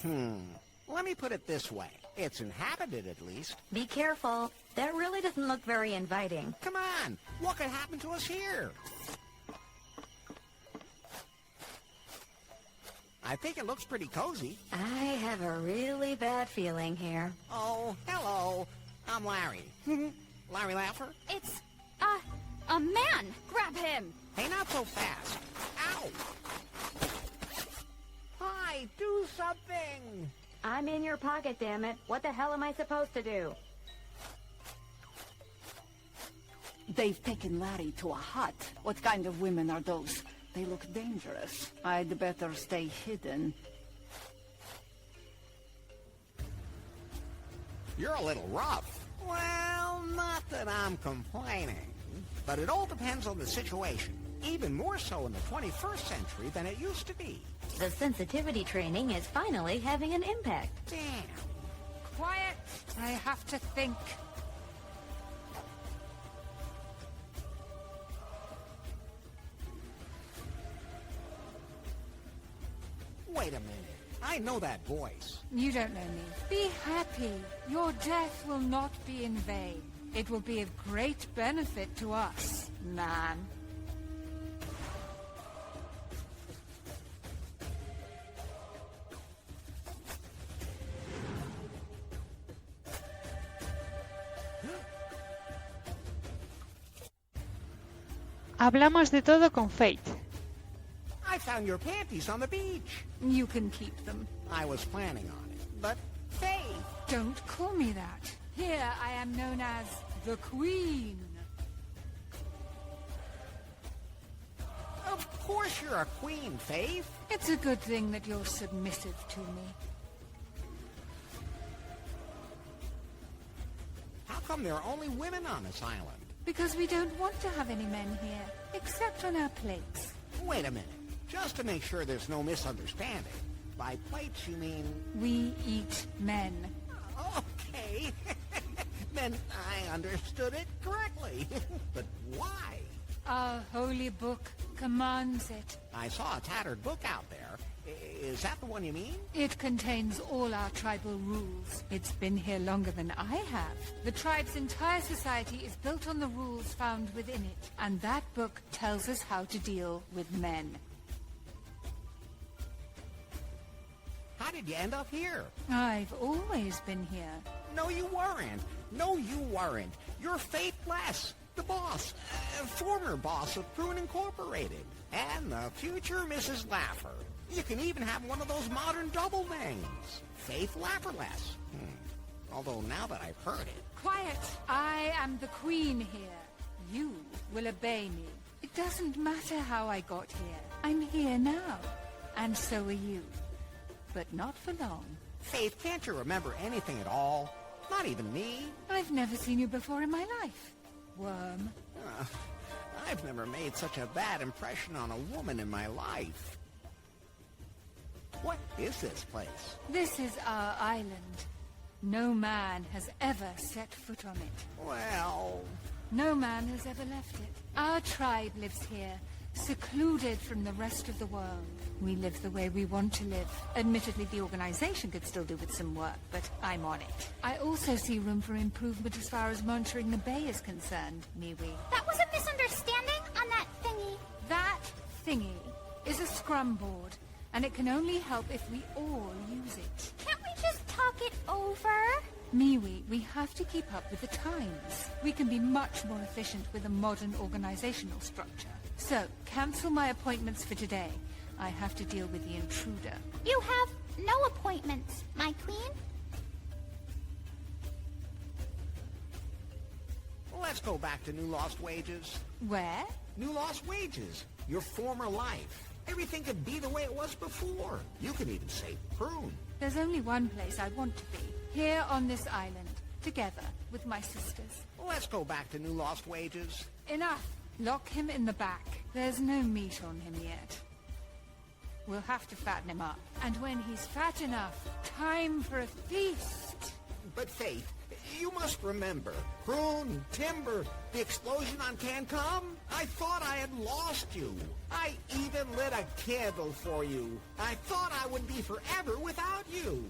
Let me put it this way. It's inhabited, at least. Be careful. That really doesn't look very inviting. Come on. What could happen to us here? I think it looks pretty cozy. I have a really bad feeling here. Oh, hello. I'm Larry. Larry Laffer? It's, a man! Grab him! Hey, not so fast. Ow! Hi, do something! I'm in your pocket, damn it. What the hell am I supposed to do? They've taken Larry to a hut. What kind of women are those? They look dangerous. I'd better stay hidden. You're a little rough. Well, not that I'm complaining. But it all depends on the situation. Even more so in the 21st century than it used to be. The sensitivity training is finally having an impact. Damn. Quiet! I have to think. Wait a minute. I know that voice. You don't know me. Be happy. Your death will not be in vain. It will be of great benefit to us, man. Hablamos de todo con Faith. I found your panties on the beach. You can keep them. I was planning on it, but Faith. Don't call me that. Here I am known as the Queen. Of course you're a queen, Faith. It's a good thing that you're submissive to me. How come there are only women on this island? Because we don't want to have any men here, except on our plates. Wait a minute. Just to make sure there's no misunderstanding. By plates, you mean... We eat men. Okay. Then I understood it correctly. But why? Our holy book commands it. I saw a tattered book out there. Is that the one you mean? It contains all our tribal rules. It's been here longer than I have. The tribe's entire society is built on the rules found within it. And that book tells us how to deal with men. How did you end up here? I've always been here. No, you weren't. No, you weren't. You're Faithless, the boss, former boss of Prune Incorporated, and the future Mrs. Laffer. You can even have one of those modern double names, Faith Lafferless. Although now that I've heard it... Quiet! I am the queen here. You will obey me. It doesn't matter how I got here. I'm here now. And so are you. But not for long. Faith, can't you remember anything at all? Not even me? I've never seen you before in my life. Worm. I've never made such a bad impression on a woman in my life. What is this place? This is our island. No man has ever set foot on it. Well... No man has ever left it. Our tribe lives here, secluded from the rest of the world. We live the way we want to live. Admittedly, the organization could still do with some work, but I'm on it. I also see room for improvement as far as monitoring the bay is concerned, Miwi. That was a misunderstanding on that thingy. That thingy is a scrum board, and it can only help if we all use it. Can't we just talk it over? Miwi, we have to keep up with the times. We can be much more efficient with a modern organizational structure. So, cancel my appointments for today. I have to deal with the intruder. You have no appointments, my queen. Let's go back to New Lost Wages. Where? New Lost Wages. Your former life. Everything could be the way it was before. You can even say Prune. There's only one place I want to be. Here on this island. Together with my sisters. Let's go back to New Lost Wages. Enough. Lock him in the back. There's no meat on him yet. We'll have to fatten him up. And when he's fat enough, time for a feast. But Faith, You must remember, prune, timber, the explosion on Cancom? I thought I had lost you. I even lit a candle for you. I thought I would be forever without you.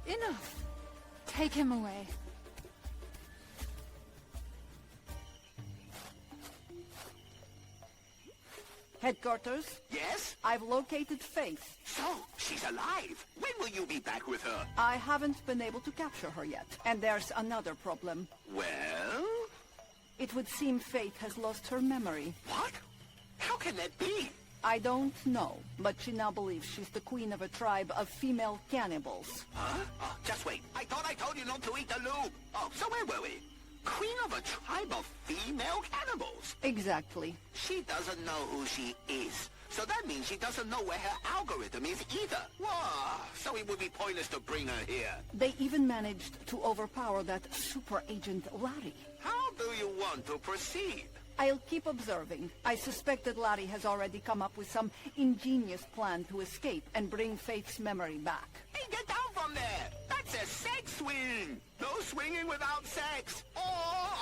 Enough. Take him away. Headquarters, Yes? I've located Faith. So, she's alive. When will you be back with her? I haven't been able to capture her yet. And there's another problem. Well? It would seem Faith has lost her memory. What? How can that be? I don't know, but she now believes she's the queen of a tribe of female cannibals. Huh? Oh, just wait. I thought I told you not to eat the lube. Oh, so where were we? Queen of a tribe of female cannibals? Exactly. She doesn't know who she is. So that means she doesn't know where her algorithm is either. Wow. So it would be pointless to bring her here. They even managed to overpower that super agent Laddy. How do you want to proceed? I'll keep observing. I suspect that Laddy has already come up with some ingenious plan to escape and bring Faith's memory back. Hey, get down from there! That's a sex swing! No swinging without sex! Or,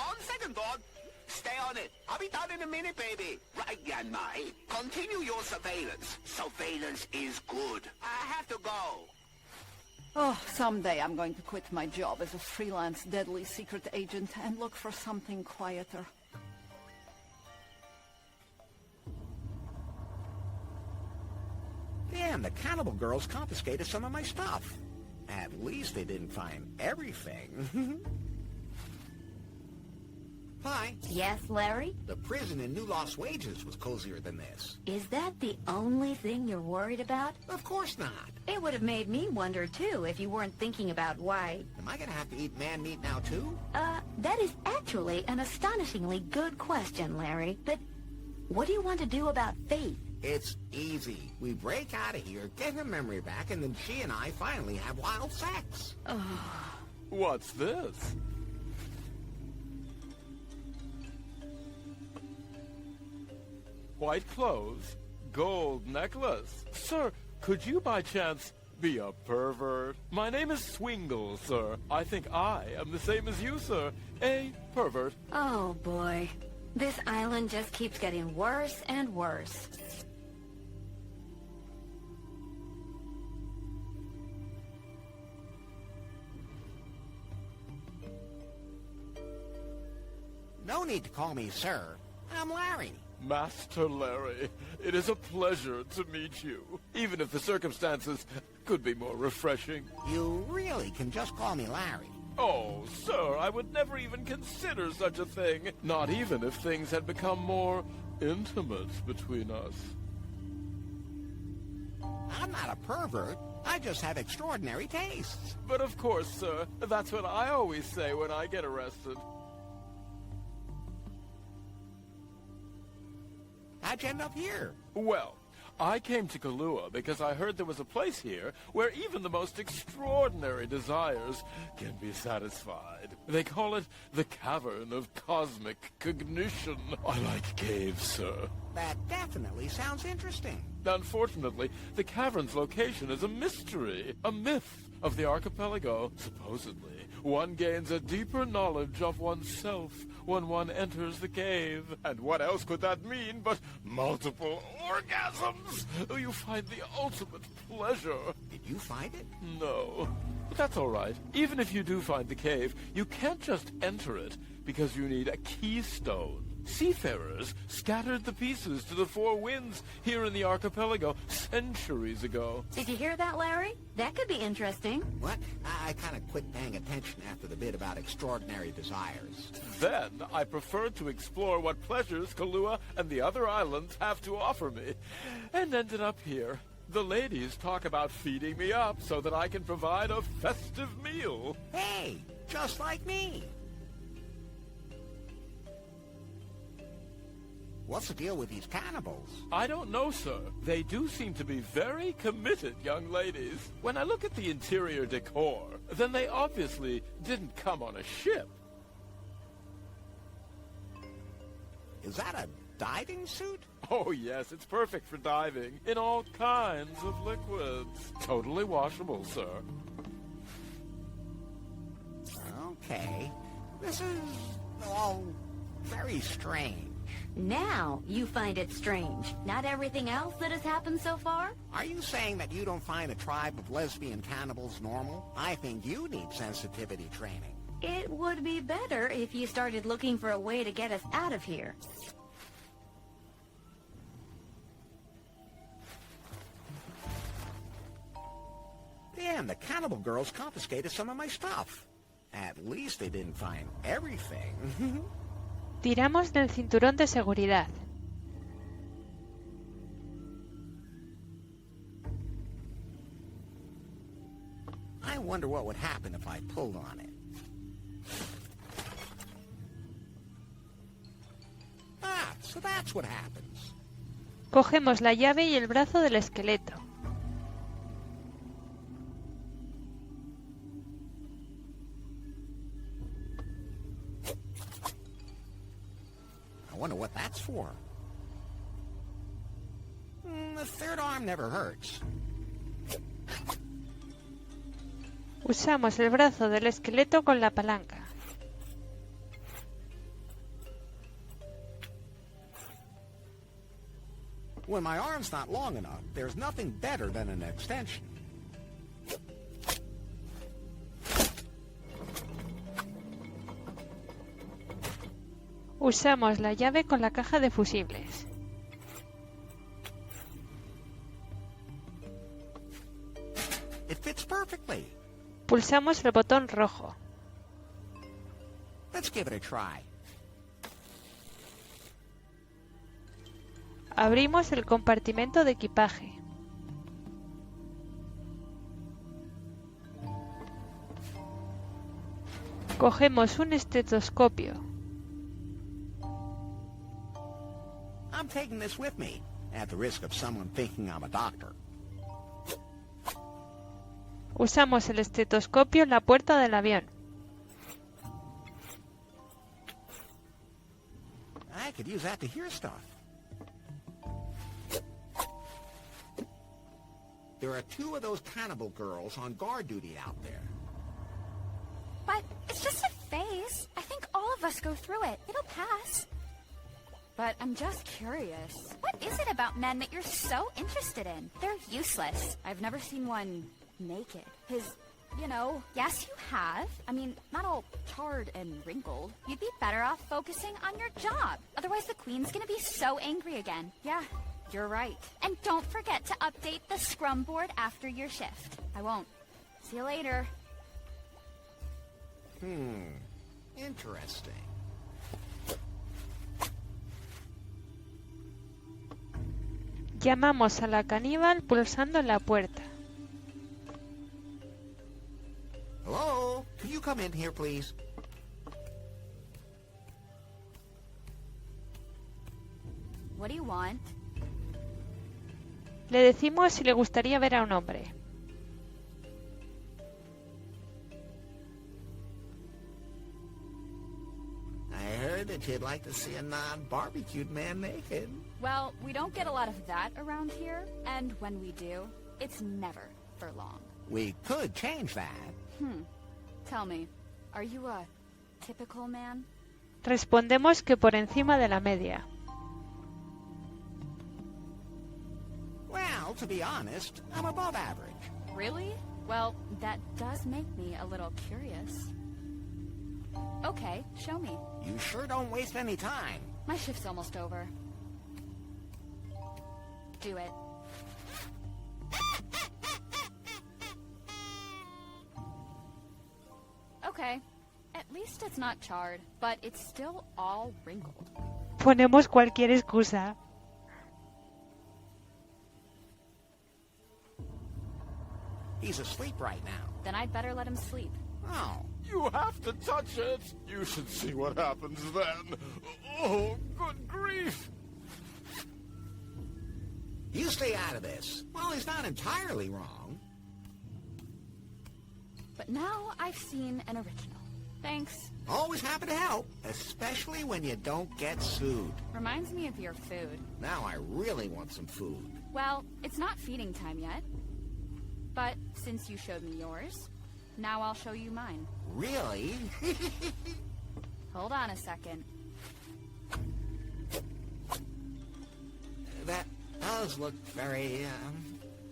on second thought, stay on it. I'll be done in a minute, baby. Right, Yanmai. Continue your surveillance. Surveillance is good. I have to go. Oh, someday I'm going to quit my job as a freelance deadly secret agent and look for something quieter. Damn, the cannibal girls confiscated some of my stuff. At least they didn't find everything. Hi. Yes, Larry? The prison in New Lost Wages was cozier than this. Is that the only thing you're worried about? Of course not. It would have made me wonder, too, if you weren't thinking about why... Am I gonna have to eat man meat now, too? That is actually an astonishingly good question, Larry. But what do you want to do about Faith? It's easy. We break out of here, get her memory back, and then she and I finally have wild sex. What's this? White clothes, gold necklace. Sir, could you by chance be a pervert? My name is Swingle, sir. I think I am the same as you, sir. A pervert. Oh, boy. This island just keeps getting worse and worse. No need to call me sir. I'm Larry. Master Larry, it is a pleasure to meet you, even if the circumstances could be more refreshing. You really can just call me Larry. Oh, sir, I would never even consider such a thing, not even if things had become more intimate between us. I'm not a pervert. I just have extraordinary tastes. But of course, sir, that's what I always say when I get arrested. How'd you end up here? Well, I came to Kahlua because I heard there was a place here where even the most extraordinary desires can be satisfied. They call it the Cavern of Cosmic Cognition. I like caves, sir. That definitely sounds interesting. Unfortunately, the cavern's location is a mystery, a myth of the archipelago. Supposedly, one gains a deeper knowledge of oneself when one enters the cave. And what else could that mean but multiple orgasms? You find the ultimate pleasure. Did you find it? No, but that's all right. Even if you do find the cave, you can't just enter it because you need a keystone. Seafarers scattered the pieces to the four winds here in the archipelago centuries ago. Did you hear that, Larry? That could be interesting. What? I kind of quit paying attention after the bit about extraordinary desires. Then I preferred to explore what pleasures Kahlua and the other islands have to offer me, and ended up here. The ladies talk about feeding me up so that I can provide a festive meal. Hey, just like me. What's the deal with these cannibals? I don't know, sir. They do seem to be very committed young ladies. When I look at the interior decor, then they obviously didn't come on a ship. Is that a diving suit? Oh, yes, it's perfect for diving in all kinds of liquids. Totally washable, sir. Okay. This is all very strange. Now you find it strange. Not everything else that has happened so far? Are you saying that you don't find a tribe of lesbian cannibals normal? I think you need sensitivity training. It would be better if you started looking for a way to get us out of here. Damn, the cannibal girls confiscated some of my stuff. At least they didn't find everything. Tiramos del cinturón de seguridad. I wonder what would happen if I pulled on it. Ah, so that's what happens. Cogemos la llave y el brazo del esqueleto. I wonder what that's for. The third arm never hurts. Usamos el brazo del esqueleto con la palanca. When my arm's not long enough, there's nothing better than an extension. Usamos la llave con la caja de fusibles. It fits perfectly. Pulsamos el botón rojo. Let's give it a try. Abrimos el compartimento de equipaje. Cogemos un estetoscopio. I'm taking this with me, at the risk of someone thinking I'm a doctor. Usamos el estetoscopio en la puerta del avión. I could use that to hear stuff. There are two of those cannibal girls on guard duty out there. But it's just a phase. I think all of us go through it. It'll pass. But I'm just curious. What is it about men that you're so interested in? They're useless. I've never seen one naked. Yes, you have. I mean, not all charred and wrinkled. You'd be better off focusing on your job. Otherwise, the Queen's gonna be so angry again. Yeah, you're right. And don't forget to update the scrum board after your shift. I won't. See you later. Interesting. Llamamos a la caníbal pulsando en la puerta. Hello? Could you come in here, please? What do you want? Le decimos si le gustaría ver a un hombre. I heard that you'd like to see a non-barbecued man naked. Well, we don't get a lot of that around here, and when we do, it's never for long. We could change that. Tell me, are you a typical man? Respondemos que por encima de la media. Well, to be honest, I'm above average. Really? Well, that does make me a little curious. Okay, show me. You sure don't waste any time. My shift's almost over. Do it. Okay, at least it's not charred, but it's still all wrinkled. Ponemos cualquier excusa. He's asleep right now. Then I'd better let him sleep. Oh. You have to touch it. You should see what happens then. Oh, good grief. You stay out of this. Well, he's not entirely wrong. But now I've seen an original. Thanks. Always happy to help, especially when you don't get sued. Reminds me of your food. Now I really want some food. Well, it's not feeding time yet. But since you showed me yours, Now I'll show you mine. Really? Hold on a second. That does look very,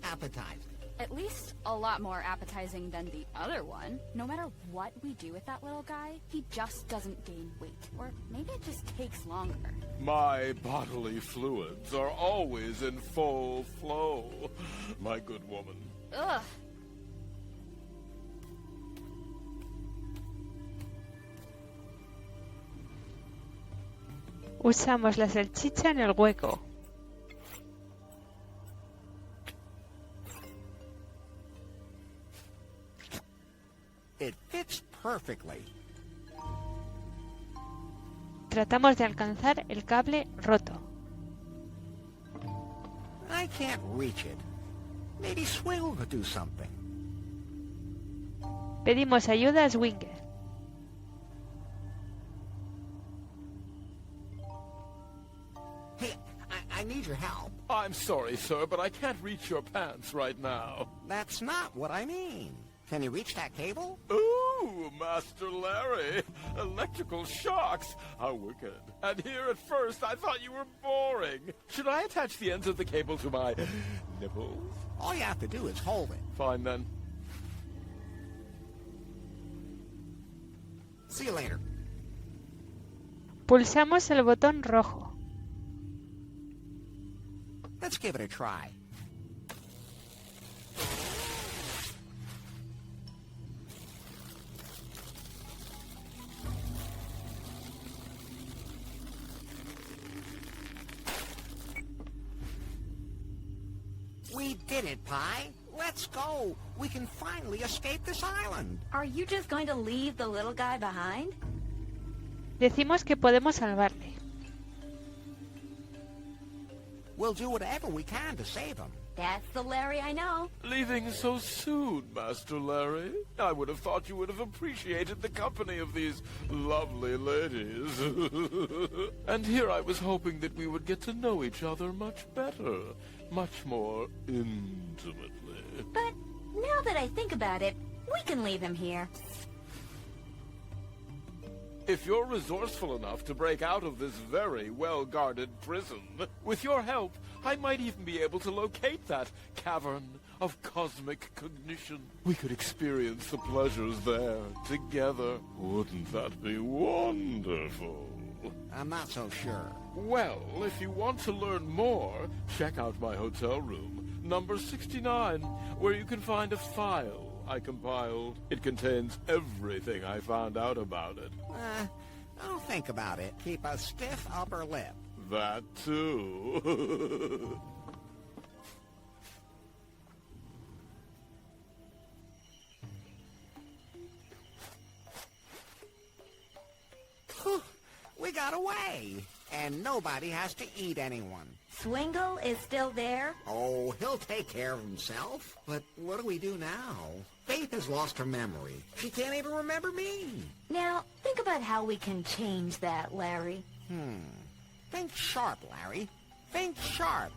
appetizing. At least a lot more appetizing than the other one. No matter what we do with that little guy, he just doesn't gain weight. Or maybe it just takes longer. My bodily fluids are always in full flow, my good woman. Ugh. Usamos la salchicha en el hueco. It fits perfectly. Tratamos de alcanzar el cable roto. I can't reach it. Maybe Swingle could do something. Pedimos ayuda a Swingle. Hey, I need your help. I'm sorry, sir, but I can't reach your pants right now. That's not what I mean. Can you reach that cable? Ooh, Master Larry. Electrical shocks. How wicked. And here at first I thought you were boring. Should I attach the ends of the cable to my nipples? All you have to do is hold it. Fine then. See you later. Pulsamos el botón rojo. Let's give it a try. We did it, Pi. Let's go. We can finally escape this island. Are you just going to leave the little guy behind? Decimos que podemos salvarle. We'll do whatever we can to save him. That's the Larry I know. Leaving so soon, Master Larry? I would have thought you would have appreciated the company of these lovely ladies. And here I was hoping that we would get to know each other much better, much more intimately. But now that I think about it, we can leave him here. If you're resourceful enough to break out of this very well-guarded prison, with your help, I might even be able to locate that cavern of cosmic cognition. We could experience the pleasures there together. Wouldn't that be wonderful? I'm not so sure. Well, if you want to learn more, check out my hotel room, number 69, where you can find a file I compiled. It contains everything I found out about it. Don't think about it. Keep a stiff upper lip. That too. We got away. And nobody has to eat anyone. Swingle is still there? Oh, he'll take care of himself. But what do we do now? Faith has lost her memory. She can't even remember me. Now, think about how we can change that, Larry. Think sharp, Larry. Think sharp.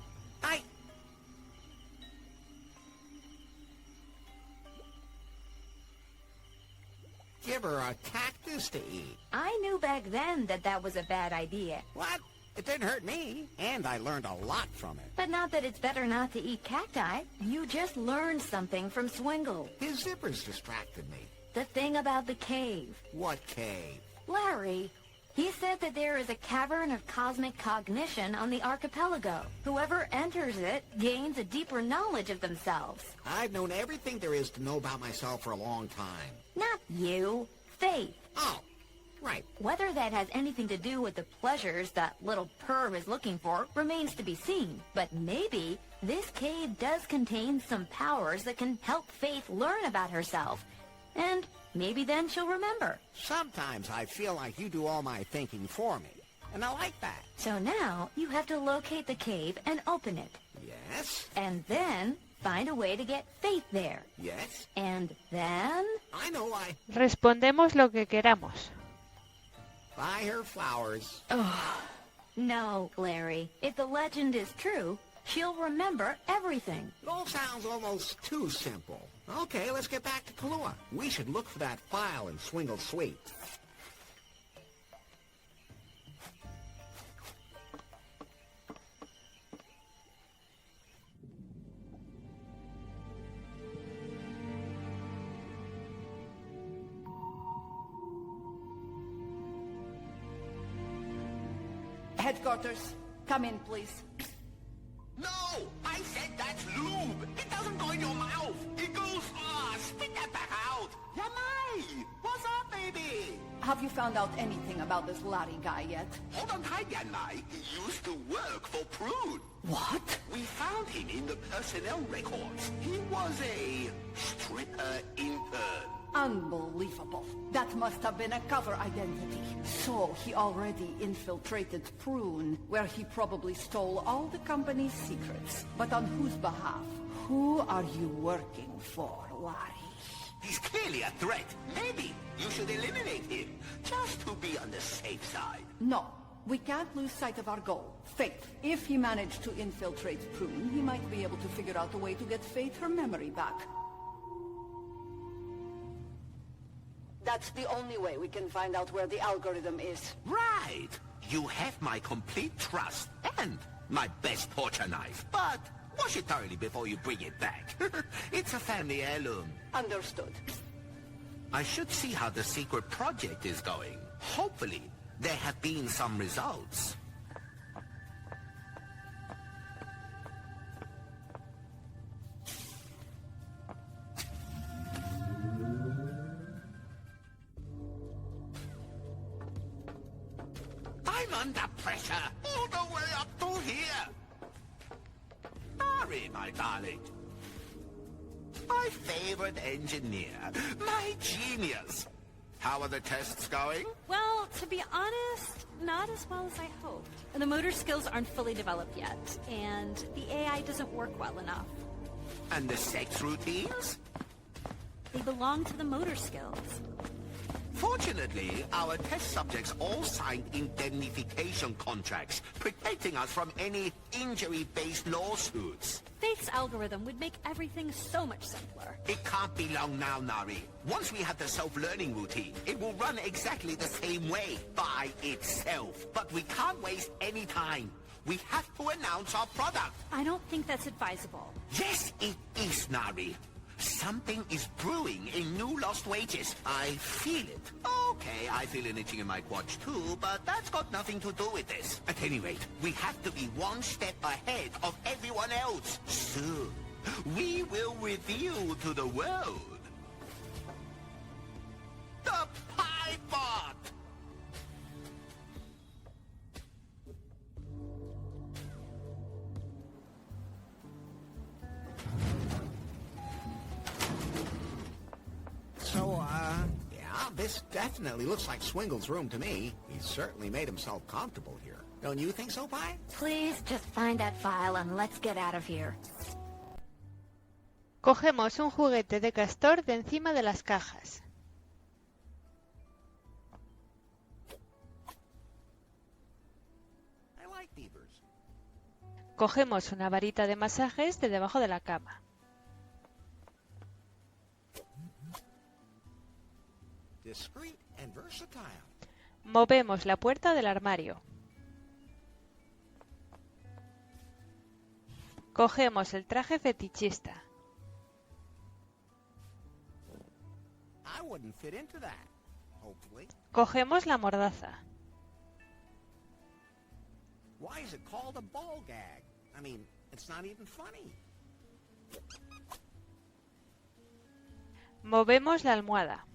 Give her a cactus to eat. I knew back then that that was a bad idea. What? It didn't hurt me. And I learned a lot from it. But not that it's better not to eat cacti. You just learned something from Swingle. His zippers distracted me. The thing about the cave. What cave? Larry, he said that there is a cavern of cosmic cognition on the archipelago. Whoever enters it gains a deeper knowledge of themselves. I've known everything there is to know about myself for a long time. Not you. Faith. Oh, right. Whether that has anything to do with the pleasures that little perv is looking for remains to be seen. But maybe this cave does contain some powers that can help Faith learn about herself. And maybe then she'll remember. Sometimes I feel like you do all my thinking for me. And I like that. So now you have to locate the cave and open it. Yes? And then find a way to get Faith there. Yes? And then... I know Respondemos lo que queramos. Buy her flowers. No, Larry. If the legend is true, she'll remember everything. It all sounds almost too simple. Okay, let's get back to Kahlua. We should look for that file in Swingle's suite. Headquarters, come in, please. No! I said that's lube! It doesn't go in your mouth! It goes... spit that back out! Yamai! What's up, baby? Have you found out anything about this Laddy guy yet? Hold on tight, Yanmai. He used to work for Prune. What? We found him in the personnel records. He was a stripper intern. Unbelievable. That must have been a cover identity. So he already infiltrated Prune, where he probably stole all the company's secrets. But on whose behalf? Who are you working for, Laddy? He's clearly a threat. Maybe you should eliminate him, just to be on the safe side. No. We can't lose sight of our goal, Faith. If he managed to infiltrate Prune, he might be able to figure out a way to get Faith her memory back. That's the only way we can find out where the algorithm is. Right. You have my complete trust and my best torture knife. But wash it thoroughly before you bring it back. It's a family heirloom. Understood. I should see how the secret project is going. Hopefully, there have been some results. I'm under pressure all the way up to here. Sorry, my darling. My favorite engineer. My genius. How are the tests going? Well, to be honest, not as well as I hoped. The motor skills aren't fully developed yet, and the AI doesn't work well enough. And the sex routines? They belong to the motor skills. Fortunately, our test subjects all signed indemnification contracts, protecting us from any injury-based lawsuits. Faith's algorithm would make everything so much simpler. It can't be long now, Nari. Once we have the self-learning routine, it will run exactly the same way, by itself. But we can't waste any time. We have to announce our product. I don't think that's advisable. Yes, it is, Nari. Something is brewing in New Lost Wages. I feel it. Okay, I feel an itching in my quads too, but that's got nothing to do with this. At any rate, we have to be one step ahead of everyone else. Soon, we will reveal to the world the Pie Bot! So, yeah, this definitely looks like Swingle's room to me. He's certainly made himself comfortable here. Don't you think so, Pi? Please just find that file and let's get out of here. Cogemos un juguete de castor de encima de las cajas. I like beavers. Cogemos una varita de masajes de debajo de la cama. Discreet and versatile. Movemos la puerta del armario. Cogemos el traje fetichista. I wouldn't fit into that, hopefully. Cogemos la mordaza. Why is it called a ball gag? I mean, it's not even funny. Movemos la almohada.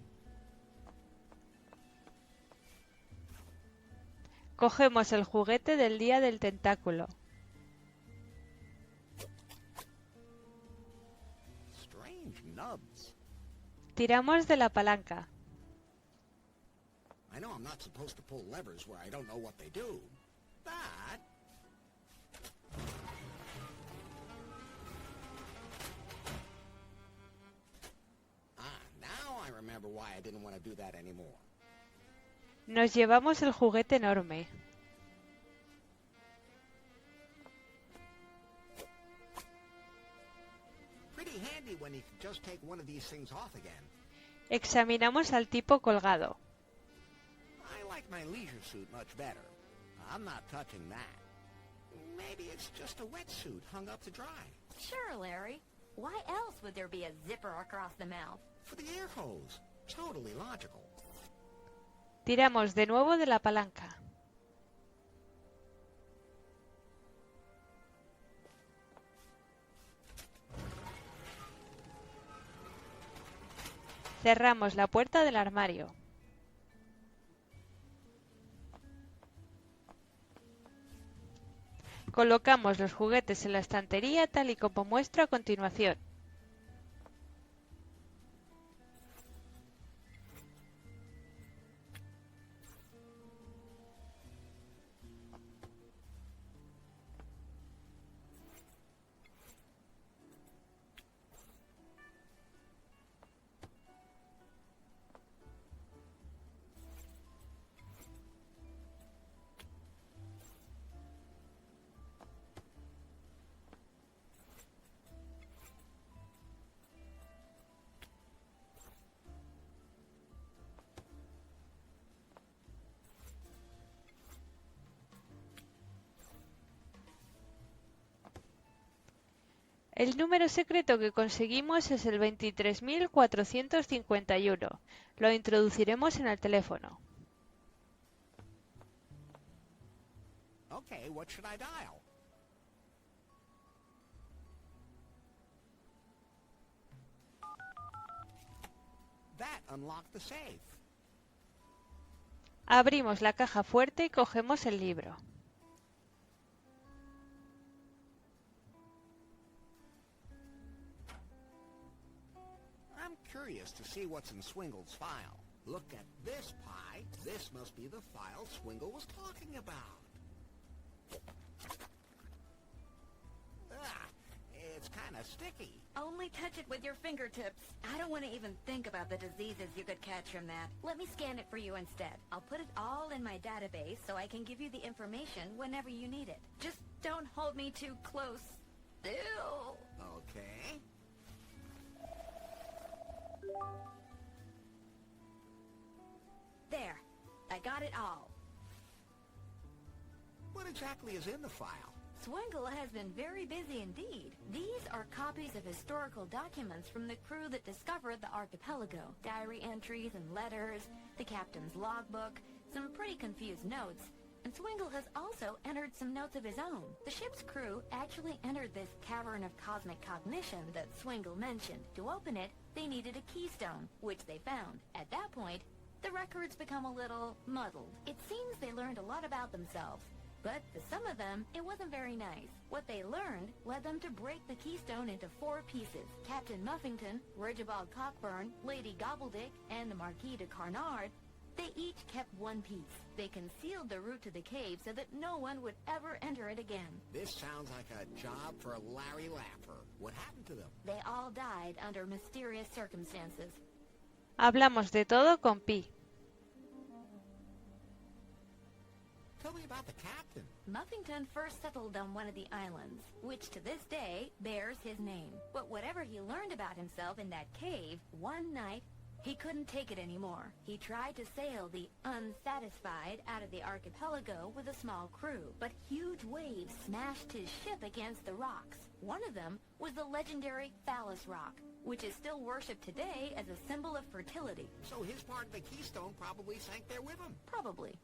Cogemos el juguete del día del tentáculo. Strange nubs. Tiramos de la palanca. I know I'm not supposed to pull levers where I don't know what they do, but... now I remember why I didn't want to do that anymore. Nos llevamos el juguete enorme. Pretty handy handy when you can just take one of these things off again. Examinamos al tipo colgado. I like my leisure suit much better. I'm not touching that. Maybe it's just a wetsuit hung up to dry. Sure, Larry. Why else would there be a zipper across the mouth? For the air hose. Totally logical. Tiramos de nuevo de la palanca. Cerramos la puerta del armario. Colocamos los juguetes en la estantería tal y como muestro a continuación. El número secreto que conseguimos es el 23.451. Lo introduciremos en el teléfono. Okay, what should I dial? That unlocked the safe. Abrimos la caja fuerte y cogemos el libro. I'm curious to see what's in Swingle's file. Look at this pie. This must be the file Swingle was talking about. It's kind of sticky. Only touch it with your fingertips. I don't want to even think about the diseases you could catch from that. Let me scan it for you instead. I'll put it all in my database so I can give you the information whenever you need it. Just don't hold me too close. Ew. Okay. There. I got it all. What exactly is in the file? Swingle has been very busy indeed. These are copies of historical documents from the crew that discovered the archipelago. Diary entries and letters, the captain's logbook, some pretty confused notes, and Swingle has also entered some notes of his own. The ship's crew actually entered this cavern of cosmic cognition that Swingle mentioned. To open it, they needed a keystone, which they found. At that point, the records become a little muddled. It seems they learned a lot about themselves. But for some of them, it wasn't very nice. What they learned led them to break the keystone into 4 pieces. Captain Muffington, Reginald Cockburn, Lady Gobbledick, and the Marquis de Carnard, they each kept 1 piece. They concealed the route to the cave so that no one would ever enter it again. This sounds like a job for Larry Laffer. What happened to them? They all died under mysterious circumstances. Hablamos de todo con Pi. Tell me about the captain. Muffington first settled on one of the islands, which to this day bears his name. But whatever he learned about himself in that cave, one night, he couldn't take it anymore. He tried to sail the Unsatisfied out of the archipelago with a small crew, but huge waves smashed his ship against the rocks. One of them was the legendary Phallus Rock, which is still worshipped today as a symbol of fertility. So his part of the keystone probably sank there with him. Probably.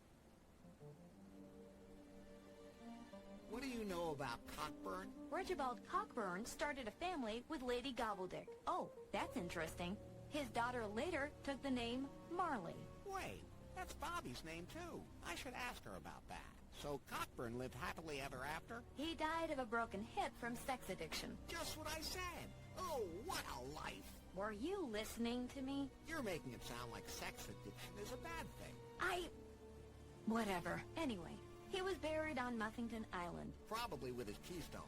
What do you know about Cockburn? Reginald Cockburn started a family with Lady Gobbledick. Oh, that's interesting. His daughter later took the name Marley. Wait, that's Bobby's name too. I should ask her about that. So Cockburn lived happily ever after? He died of a broken hip from sex addiction. Just what I said. Oh, what a life. Were you listening to me? You're making it sound like sex addiction is a bad thing. Whatever. Anyway, he was buried on Muffington Island. Probably with his keystone.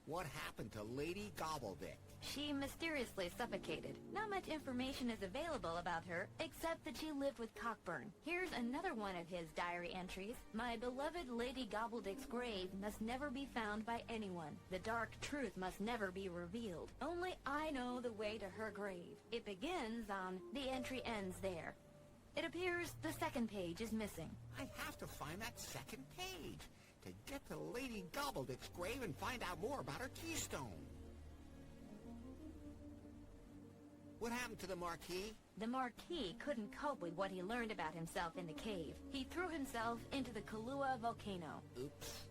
What happened to Lady Gobbledick? She mysteriously suffocated. Not much information is available about her, except that she lived with Cockburn. Here's another one of his diary entries. My beloved Lady Gobbledick's grave must never be found by anyone. The dark truth must never be revealed. Only I know the way to her grave. It begins on, the entry ends there. It appears the second page is missing. I have to find that second page to get to Lady Gobbledick's grave and find out more about her keystone. What happened to the Marquis? The Marquis couldn't cope with what he learned about himself in the cave. He threw himself into the Kahlua volcano. Oops.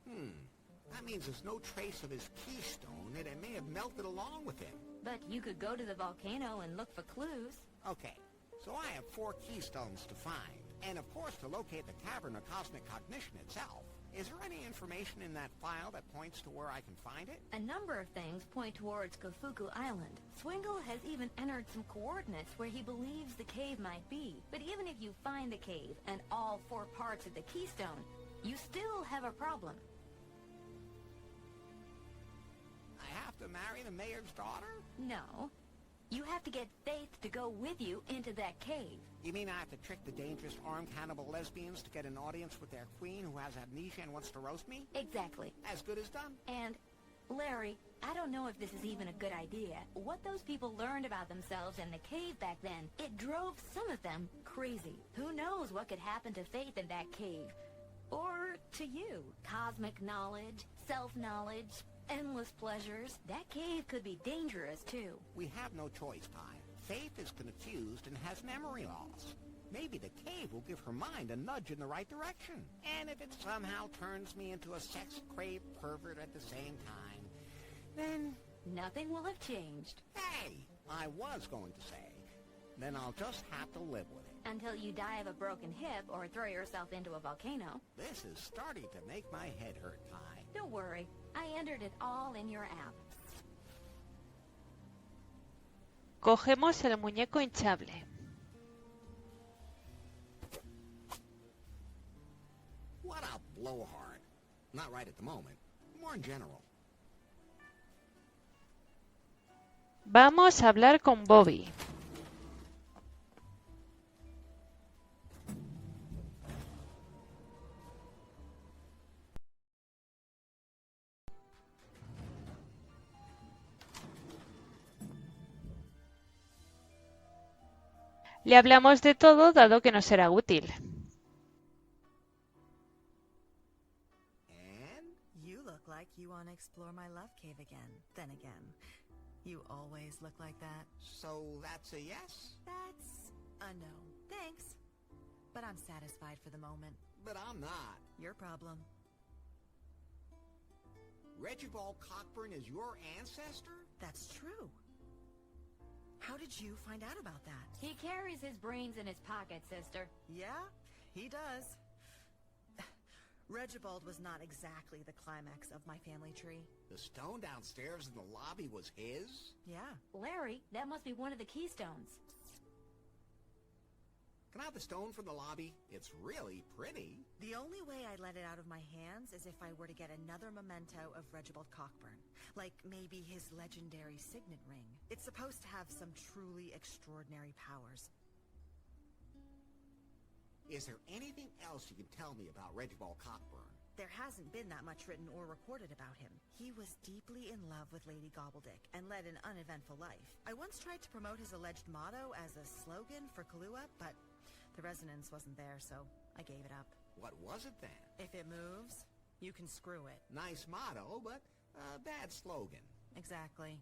That means there's no trace of his keystone, and it may have melted along with him. But you could go to the volcano and look for clues. Okay, so I have 4 keystones to find, and of course to locate the Cavern of Cosmic Cognition itself. Is there any information in that file that points to where I can find it? A number of things point towards Kofuku Island. Swingle has even entered some coordinates where he believes the cave might be. But even if you find the cave and all 4 parts of the keystone, you still have a problem. I have to marry the mayor's daughter? No. You have to get Faith to go with you into that cave. You mean I have to trick the dangerous armed cannibal lesbians to get an audience with their queen who has amnesia and wants to roast me? Exactly. As good as done. And, Larry, I don't know if this is even a good idea. What those people learned about themselves in the cave back then, it drove some of them crazy. Who knows what could happen to Faith in that cave? Or to you. Cosmic knowledge, self-knowledge, endless pleasures. That cave could be dangerous, too. We have no choice, Pi. Faith is confused and has memory loss. Maybe the cave will give her mind a nudge in the right direction. And if it somehow turns me into a sex-craved pervert at the same time, then... nothing will have changed. Hey, I was going to say, then I'll just have to live with it. Until you die of a broken hip or throw yourself into a volcano. This is starting to make my head hurt, Pi. Don't worry. I entered it all in your app. Cogemos el muñeco hinchable. What a blowhard. Not right at the moment. More in general. Vamos a hablar con Bobby. Le hablamos de todo, dado que nos será útil. And you look like you want to explore my love cave again. Then again, you always look like that. So that's a yes? That's a no. Thanks. But I'm satisfied for the moment. But I'm not. Your problem. Regibald Cockburn is your ancestor? That's true. How did you find out about that? He carries his brains in his pocket, sister. Yeah, he does. Regibald was not exactly the climax of my family tree. The stone downstairs in the lobby was his? Yeah. Larry, that must be one of the keystones. Can I have the stone from the lobby? It's really pretty. The only way I'd let it out of my hands is if I were to get another memento of Regibald Cockburn. Like maybe his legendary signet ring. It's supposed to have some truly extraordinary powers. Is there anything else you can tell me about Regibald Cockburn? There hasn't been that much written or recorded about him. He was deeply in love with Lady Gobbledick and led an uneventful life. I once tried to promote his alleged motto as a slogan for Kahlua, but the resonance wasn't there, so I gave it up. What was it then? If it moves, you can screw it. Nice motto, but a bad slogan. Exactly.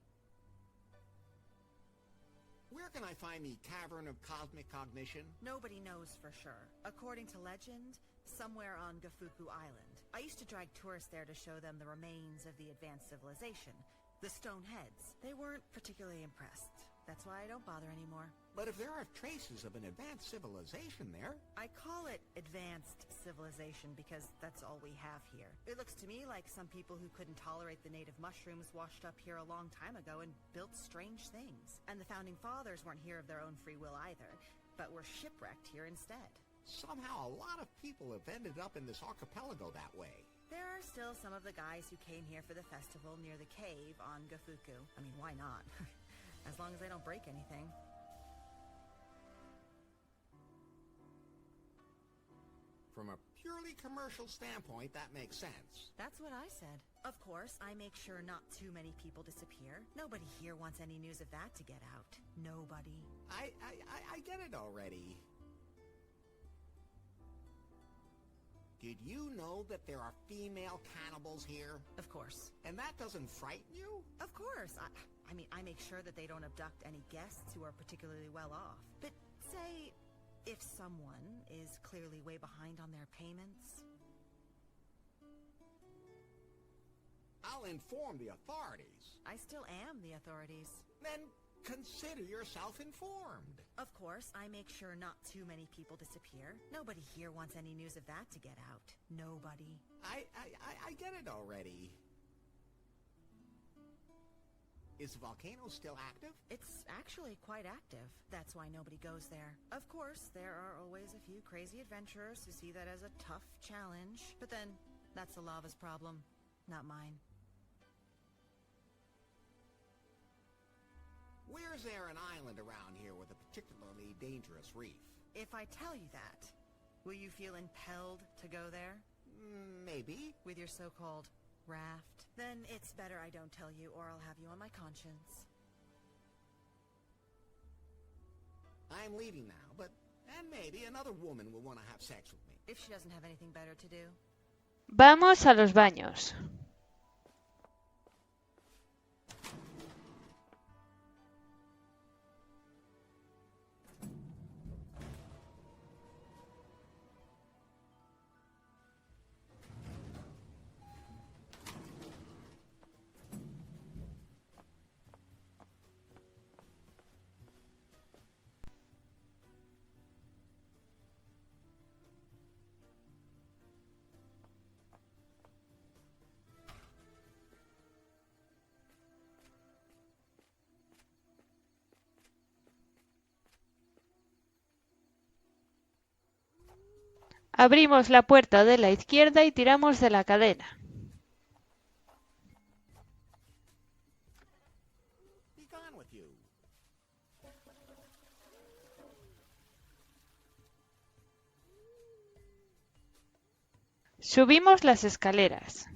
Where can I find the Cavern of Cosmic Cognition? Nobody knows for sure. According to legend, somewhere on Gufuku Island. I used to drag tourists there to show them the remains of the advanced civilization, the stone heads. They weren't particularly impressed. That's why I don't bother anymore. But if there are traces of an advanced civilization there... I call it advanced civilization because that's all we have here. It looks to me like some people who couldn't tolerate the native mushrooms washed up here a long time ago and built strange things. And the founding fathers weren't here of their own free will either, but were shipwrecked here instead. Somehow a lot of people have ended up in this archipelago that way. There are still some of the guys who came here for the festival near the cave on Gafuku. I mean, why not? As long as they don't break anything. From a purely commercial standpoint, that makes sense. That's what I said. Of course, I make sure not too many people disappear. Nobody here wants any news of that to get out. Nobody. I get it already. Did you know that there are female cannibals here? Of course. And that doesn't frighten you? Of course. I mean, I make sure that they don't abduct any guests who are particularly well off. But say, if someone is clearly way behind on their payments... I'll inform the authorities. I still am the authorities. Then consider yourself informed. Of course, I make sure not too many people disappear. Nobody here wants any news of that to get out. Nobody. I get it already. Is the volcano still active? It's actually quite active. That's why nobody goes there. Of course, there are always a few crazy adventurers who see that as a tough challenge. But then, that's the lava's problem, not mine. Where's there an island around here with a particularly dangerous reef? If I tell you that, will you feel impelled to go there? Maybe. With your so-called raft? Then it's better I don't tell you, or I'll have you on my conscience. I'm leaving now, but and maybe another woman will want to have sex with me. If she doesn't have anything better to do. Vamos a los baños. Abrimos la puerta de la izquierda y tiramos de la cadena. Be gone with you. Subimos las escaleras.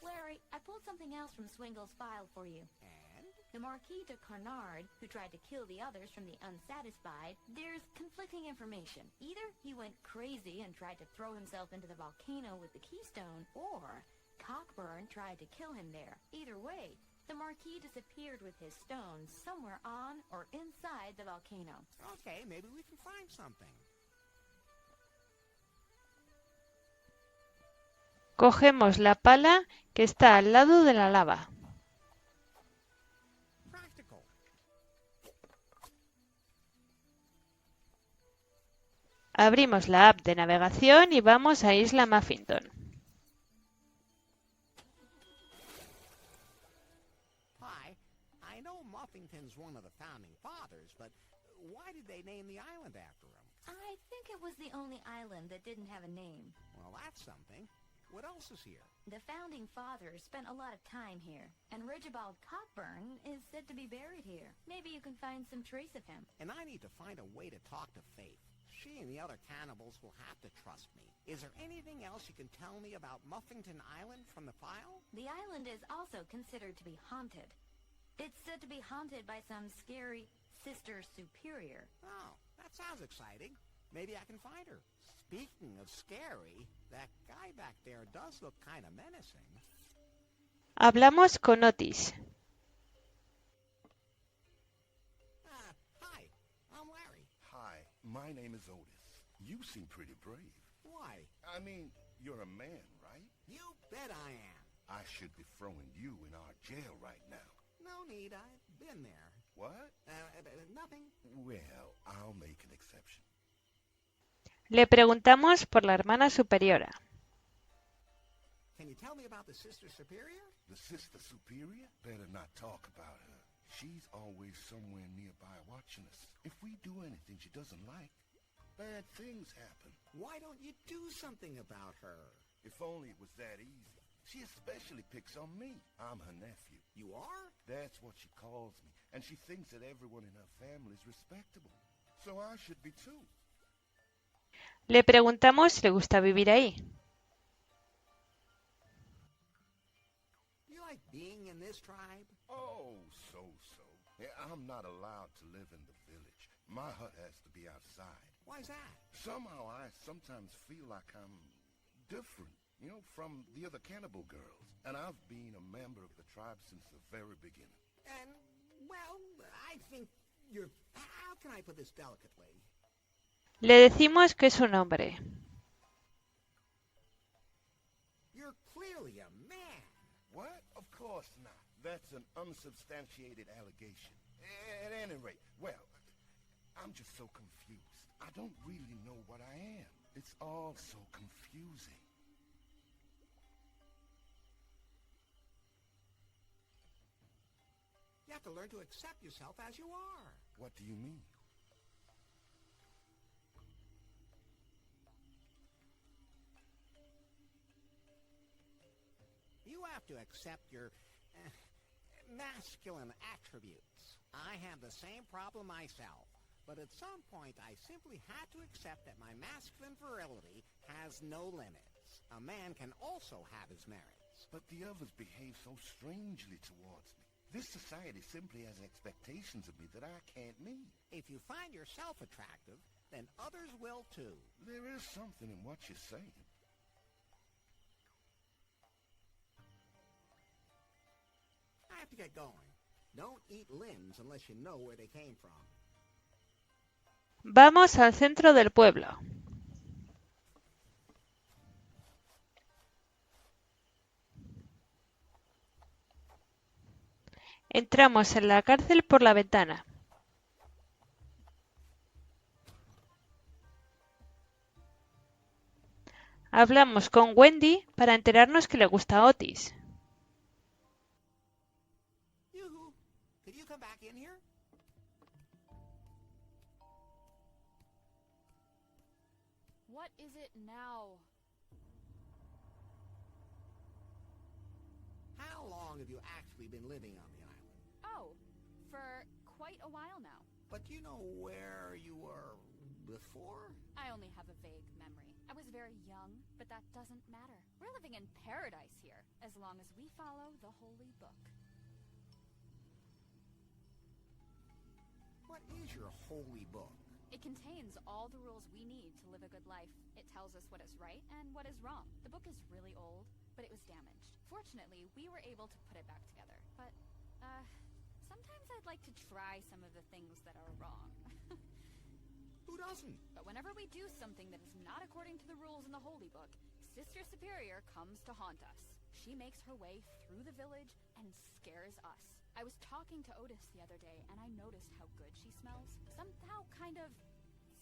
Larry, I pulled something else from Swingle's file for you. And? The Marquis de Carnard, who tried to kill the others from the unsatisfied, there's conflicting information. Either he went crazy and tried to throw himself into the volcano with the keystone, or Cockburn tried to kill him there. Either way, the Marquis disappeared with his stones somewhere on or inside the volcano. Okay, maybe we can find something. Cogemos la pala que está al lado de la lava. Abrimos la app de navegación y vamos a Isla Muffington. Hi, I know Muffington's one of the founding fathers, but why did they name the island after him? I think it was the only island that didn't have a name. Well, that's something. What else is here? The founding fathers spent a lot of time here, and Regibald Cockburn is said to be buried here. Maybe you can find some trace of him. And I need to find a way to talk to Faith. She and the other cannibals will have to trust me. Is there anything else you can tell me about Muffington Island from the file? The island is also considered to be haunted. It's said to be haunted by some scary Sister Superior. Oh, that sounds exciting. Maybe I can find her. Speaking of scary, that guy back there does look kind of menacing. Hablamos con Otis. Hi, I'm Larry. Hi, my name is Otis. You seem pretty brave. Why? I mean, you're a man, right? You bet I am. I should be throwing you in our jail right now. No need, I've been there. What? Nothing. Well, I'll make an exception. Le preguntamos por la hermana superiora. Can you tell me about the Sister Superior? The Sister Superior? Better not talk about her. She's always somewhere nearby watching us. If we do anything she doesn't like, Bad things happen. Why don't you do something about her? If only it was that easy. She especially picks on me. I'm her nephew. You are? That's what she calls me. And she thinks that everyone in her family is respectable. So I should be too. Le preguntamos si le gusta vivir ahí. You like being in this tribe? Oh, so. Yeah, I'm not allowed to live in the village. My hut has to be outside. Why's that? Somehow I sometimes feel like I'm different, from the other cannibal girls. And I've been a member of the tribe since the very beginning. And, well, I think you're... How can I put this delicately? Le decimos que es un hombre. You're clearly a man. What? Of course not. That's an unsubstantiated allegation. At any rate, well, I'm just so confused. I don't really know what I am. It's all so confusing. You have to learn to accept yourself as you are. What do you mean? You have to accept your masculine attributes. I have the same problem myself, but at some point I simply had to accept that my masculine virility has no limits. A man can also have his merits. But the others behave so strangely towards me. This society simply has expectations of me that I can't meet. If you find yourself attractive, then others will too. There is something in what you're saying. I have to get going. Don't eat limbs unless you know where they came from. Vamos al centro del pueblo. Entramos en la cárcel por la ventana. Hablamos con Wendy para enterarnos que le gusta a Otis. Yoo-hoo. Could you come back in here? What is it now? How long have you actually been living on the island? Oh, for quite a while now. But do you know where you were before? I only have a vague memory. I was very young, but that doesn't matter. We're living in paradise here, as long as we follow the holy book. What is your holy book? It contains all the rules we need to live a good life. It tells us what is right and what is wrong. The book is really old, but it was damaged. Fortunately, we were able to put it back together. But, sometimes I'd like to try some of the things that are wrong. Who doesn't? But whenever we do something that is not according to the rules in the Holy Book, Sister Superior comes to haunt us. She makes her way through the village and scares us. I was talking to Otis the other day, and I noticed how good she smells. Somehow kind of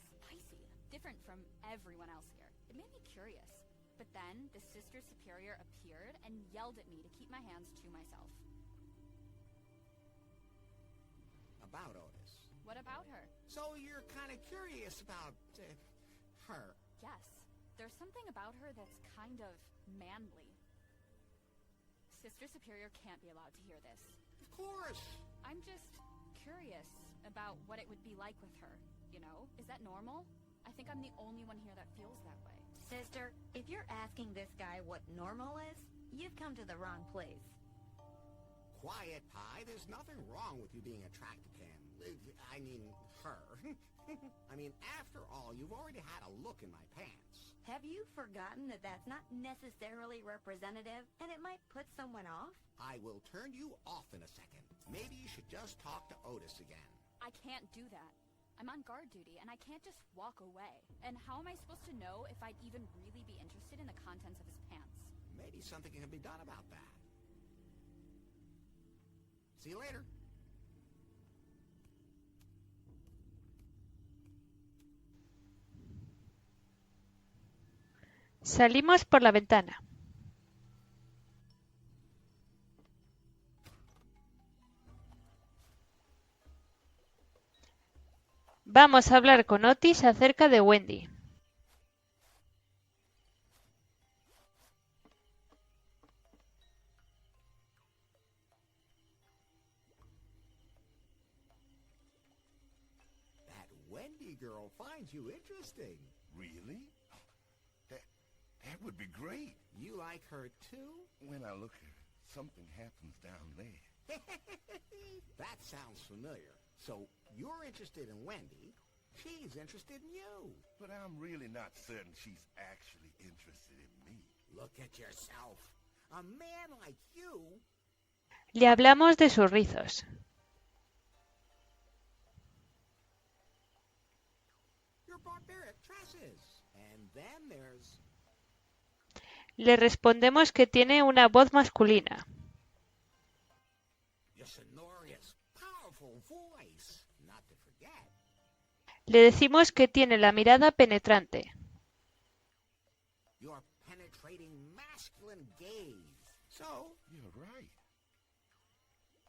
spicy, different from everyone else here. It made me curious. But then the Sister Superior appeared and yelled at me to keep my hands to myself. About Otis. What about her? So you're kind of curious about her? Yes. There's something about her that's kind of manly. Sister Superior can't be allowed to hear this. Of course. I'm just curious about what it would be like with her, you know? Is that normal? I think I'm the only one here that feels that way. Sister, if you're asking this guy what normal is, you've come to the wrong place. Quiet, Pie. There's nothing wrong with you being attracted to him. I mean, her. I mean, after all, you've already had a look in my pants. Have you forgotten that that's not necessarily representative, and it might put someone off? I will turn you off in a second. Maybe you should just talk to Otis again. I can't do that. I'm on guard duty, and I can't just walk away. And how am I supposed to know if I'd even really be interested in the contents of his pants? Maybe something can be done about that. See you later. Salimos por la ventana. Vamos a hablar con Otis acerca de Wendy. That Wendy girl finds you interesting. Really? That would be great. You like her too? When I look at her, something happens down there. That sounds familiar. So, you're interested in Wendy, she's interested in you. But I'm really not certain she's actually interested in me. Look at yourself. A man like you. Le hablamos de sus rizos. Your barbaric tresses. And then there's... Le respondemos que tiene una voz masculina. Your sonorous, powerful voice. Not to forget. Le decimos que tiene la mirada penetrante. Your penetrating masculine gaze. So, You're right.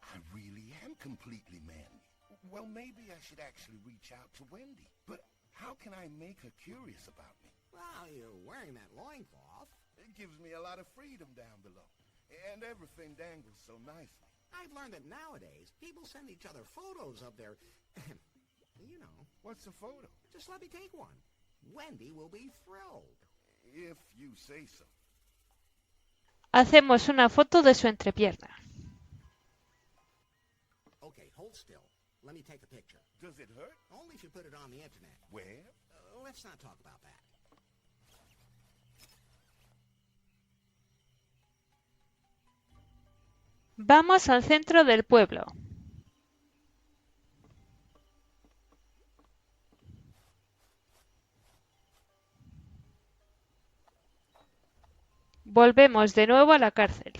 I really am completely manly. Well, maybe I should actually reach out to Wendy. But how can I make her curious about me? well, you're wearing that loincloth. It gives me a lot of freedom down below. And everything dangles so nicely. I've learned that nowadays, people send each other photos of their... you know. What's a photo? Just let me take one. Wendy will be thrilled. If you say so. Hacemos una foto de su entrepierna. Okay, hold still. Let me take a picture. Does it hurt? Only if you put it on the internet. Where? Let's not talk about that. Vamos al centro del pueblo. Volvemos de nuevo a la cárcel.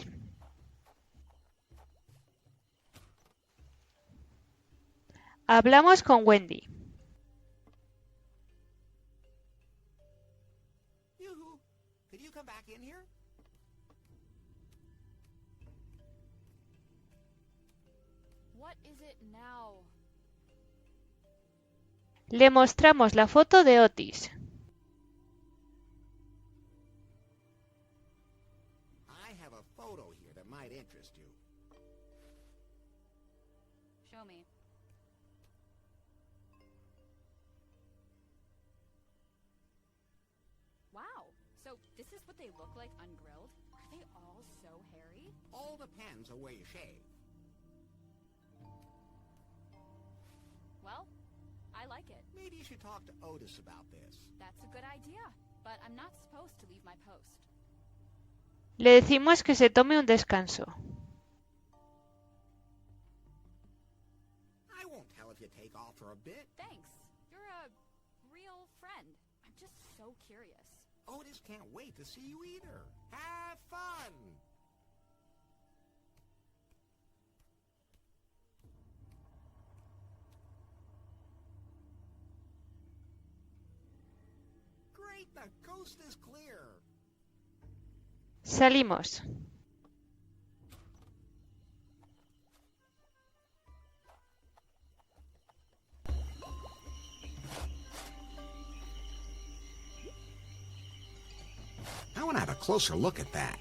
Hablamos con Wendy. Yoo-hoo. Could you come back in here? What is it now? Le mostramos la foto de Otis. I have a photo here that might interest you. Show me. Wow. So this is what they look like ungrilled? Are they all so hairy? All depends on where you shave. Well, I like it. Maybe you should talk to Otis about this. That's a good idea. But I'm not supposed to leave my post. Le decimos que se tome un descanso. I won't tell if you take off for a bit. Thanks. You're a real friend. I'm just so curious. Otis can't wait to see you either. Have fun! Great, the coast is clear. Salimos. I want to have a closer look at that.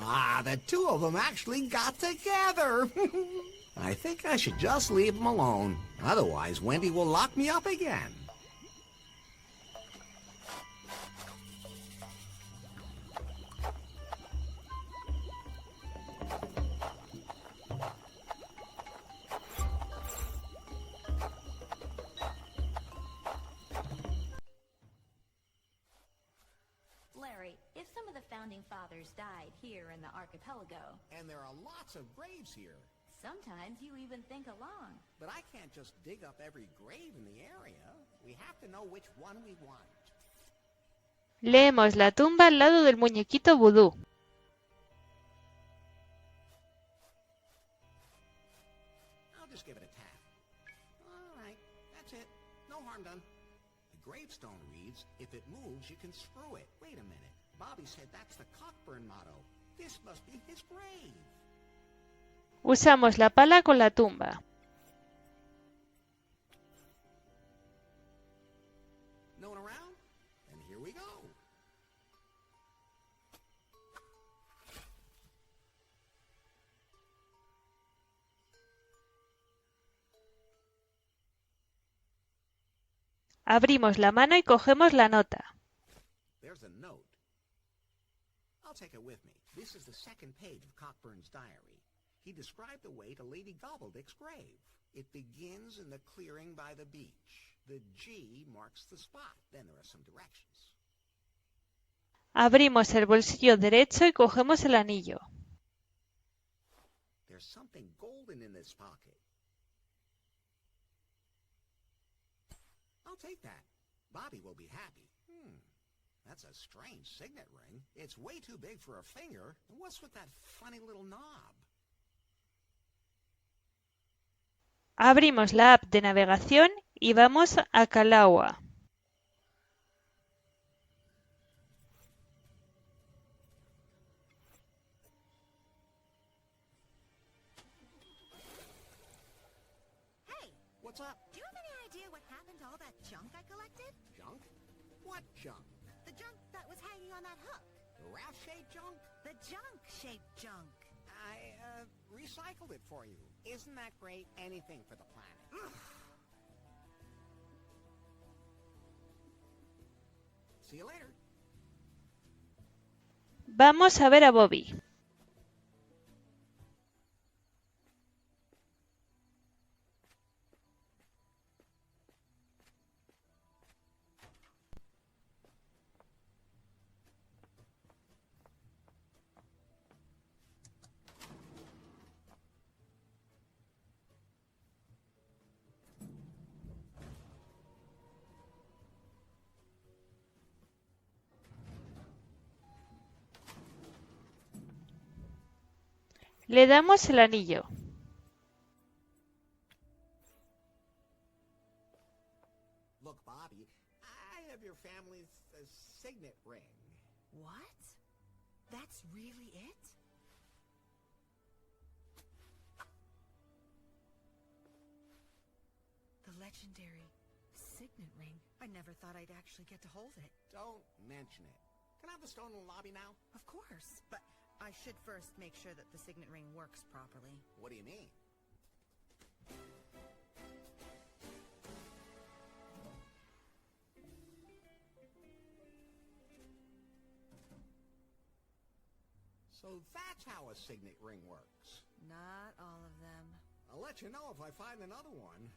Ah, the two of them actually got together. I think I should just leave them alone. Otherwise, Wendy will lock me up again. Larry, if some of the founding fathers died here in the archipelago, And there are lots of graves here. sometimes you even think along. But I can't just dig up every grave in the area. We have to know which one we want. Leemos la tumba al lado del muñequito vudú. means if it moves, you can screw it. Wait a minute. Bobby said that's the Cockburn motto. This must be his grave. Usamos la pala con la tumba. No one around? And here we go. Abrimos la mano y cogemos la nota. There's a note. I'll take it with me. This is the second page of Cockburn's diary. He described the way to Lady Gobbledick's grave. It begins in the clearing by the beach. The G marks the spot. Then there are some directions. Abrimos el bolsillo derecho y cogemos el anillo. There's something golden in this pocket. I'll take that. Bobby will be happy. That's a strange signet ring. It's way too big for a finger. What's with that funny little knob? Abrimos la app de navegación y vamos a Calahua. Hey, What's up? do you have any idea what happened to all that junk I collected? Junk? What junk? The junk that was hanging on that hook. The raft-shaped junk? The junk-shaped junk. I, recycled it for you. Isn't that great? Anything for the planet. See you later. Vamos a ver a Bobby. Le damos el anillo. Look, Bobby, I have your family's signet ring. What? That's really it? The legendary signet ring. I never thought I'd actually get to hold it. Don't mention it. Can I have the stone in the lobby now? Of course, but I should first make sure that the signet ring works properly. What do you mean? So that's how a signet ring works. Not all of them. I'll let you know if I find another one.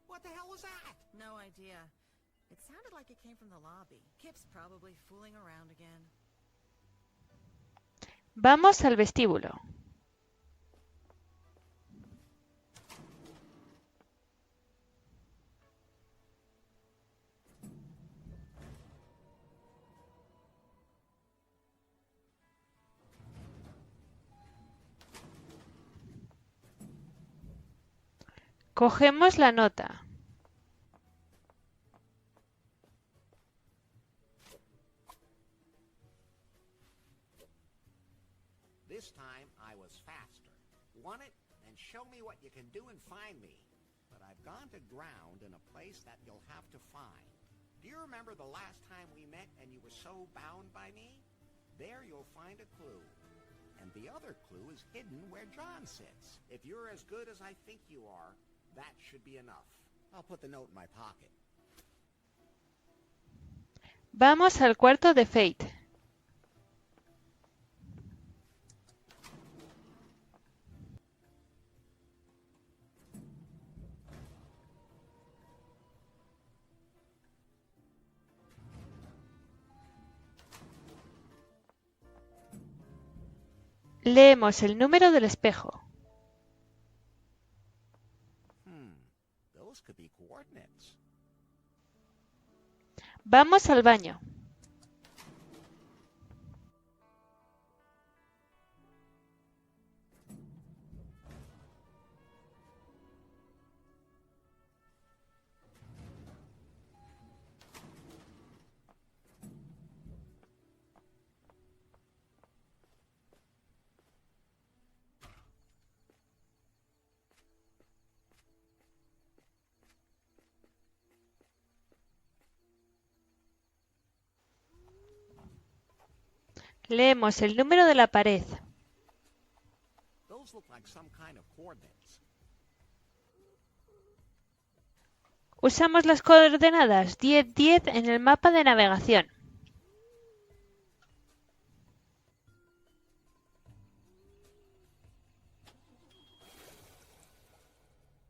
What the hell was that? No idea. It sounded like it came from the lobby. Kip's probably fooling around again. Vamos al vestíbulo. Cogemos la nota. This time I was faster. Want it? Then show me what you can do and find me. But I've gone to ground in a place that you'll have to find. Do you remember the last time we met and you were so bound by me? There you'll find a clue. And the other clue is hidden where John sits. If you're as good as I think you are, that should be enough. I'll put the note in my pocket. Vamos al cuarto de Fate. Leemos el número del espejo. Those could be coordinates. Vamos al baño. Leemos el número de la pared. Those look like some kind of coordinates. Usamos las coordenadas 10-10 en el mapa de navegación.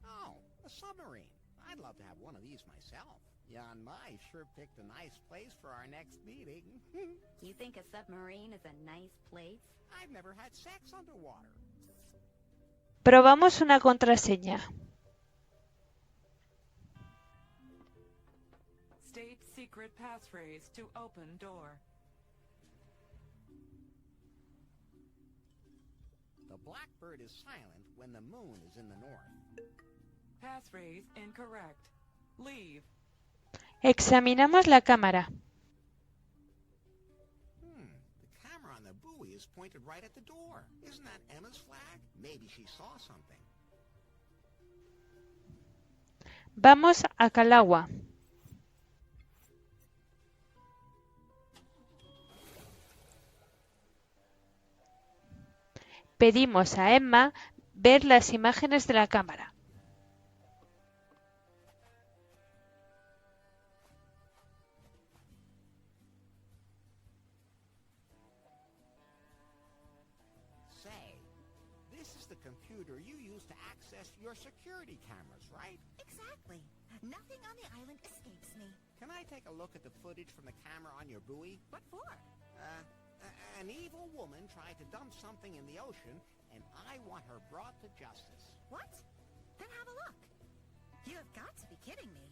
Oh, a submarine. I'd love to have one of these myself. Jan Mai sure picked a nice place for our next meeting. You think a submarine is a nice place? I've never had sex underwater. Probamos una contraseña. State secret passphrase to open door. The blackbird is silent when the moon is in the north. Passphrase incorrect. Leave. Examinamos la cámara. The camera on the buoy is pointed right at the door. Isn't that Emma's flag? Maybe she saw something. Vamos a Calagua. Pedimos a Emma ver las imágenes de la cámara. Say, this is the computer you use to access your security cameras, right? Exactly. Nothing on the island escapes me. Can I take a look at the footage from the camera on your buoy? What for? An evil woman tried to dump something in the ocean, and I want her brought to justice. What? Then have a look. You have got to be kidding me.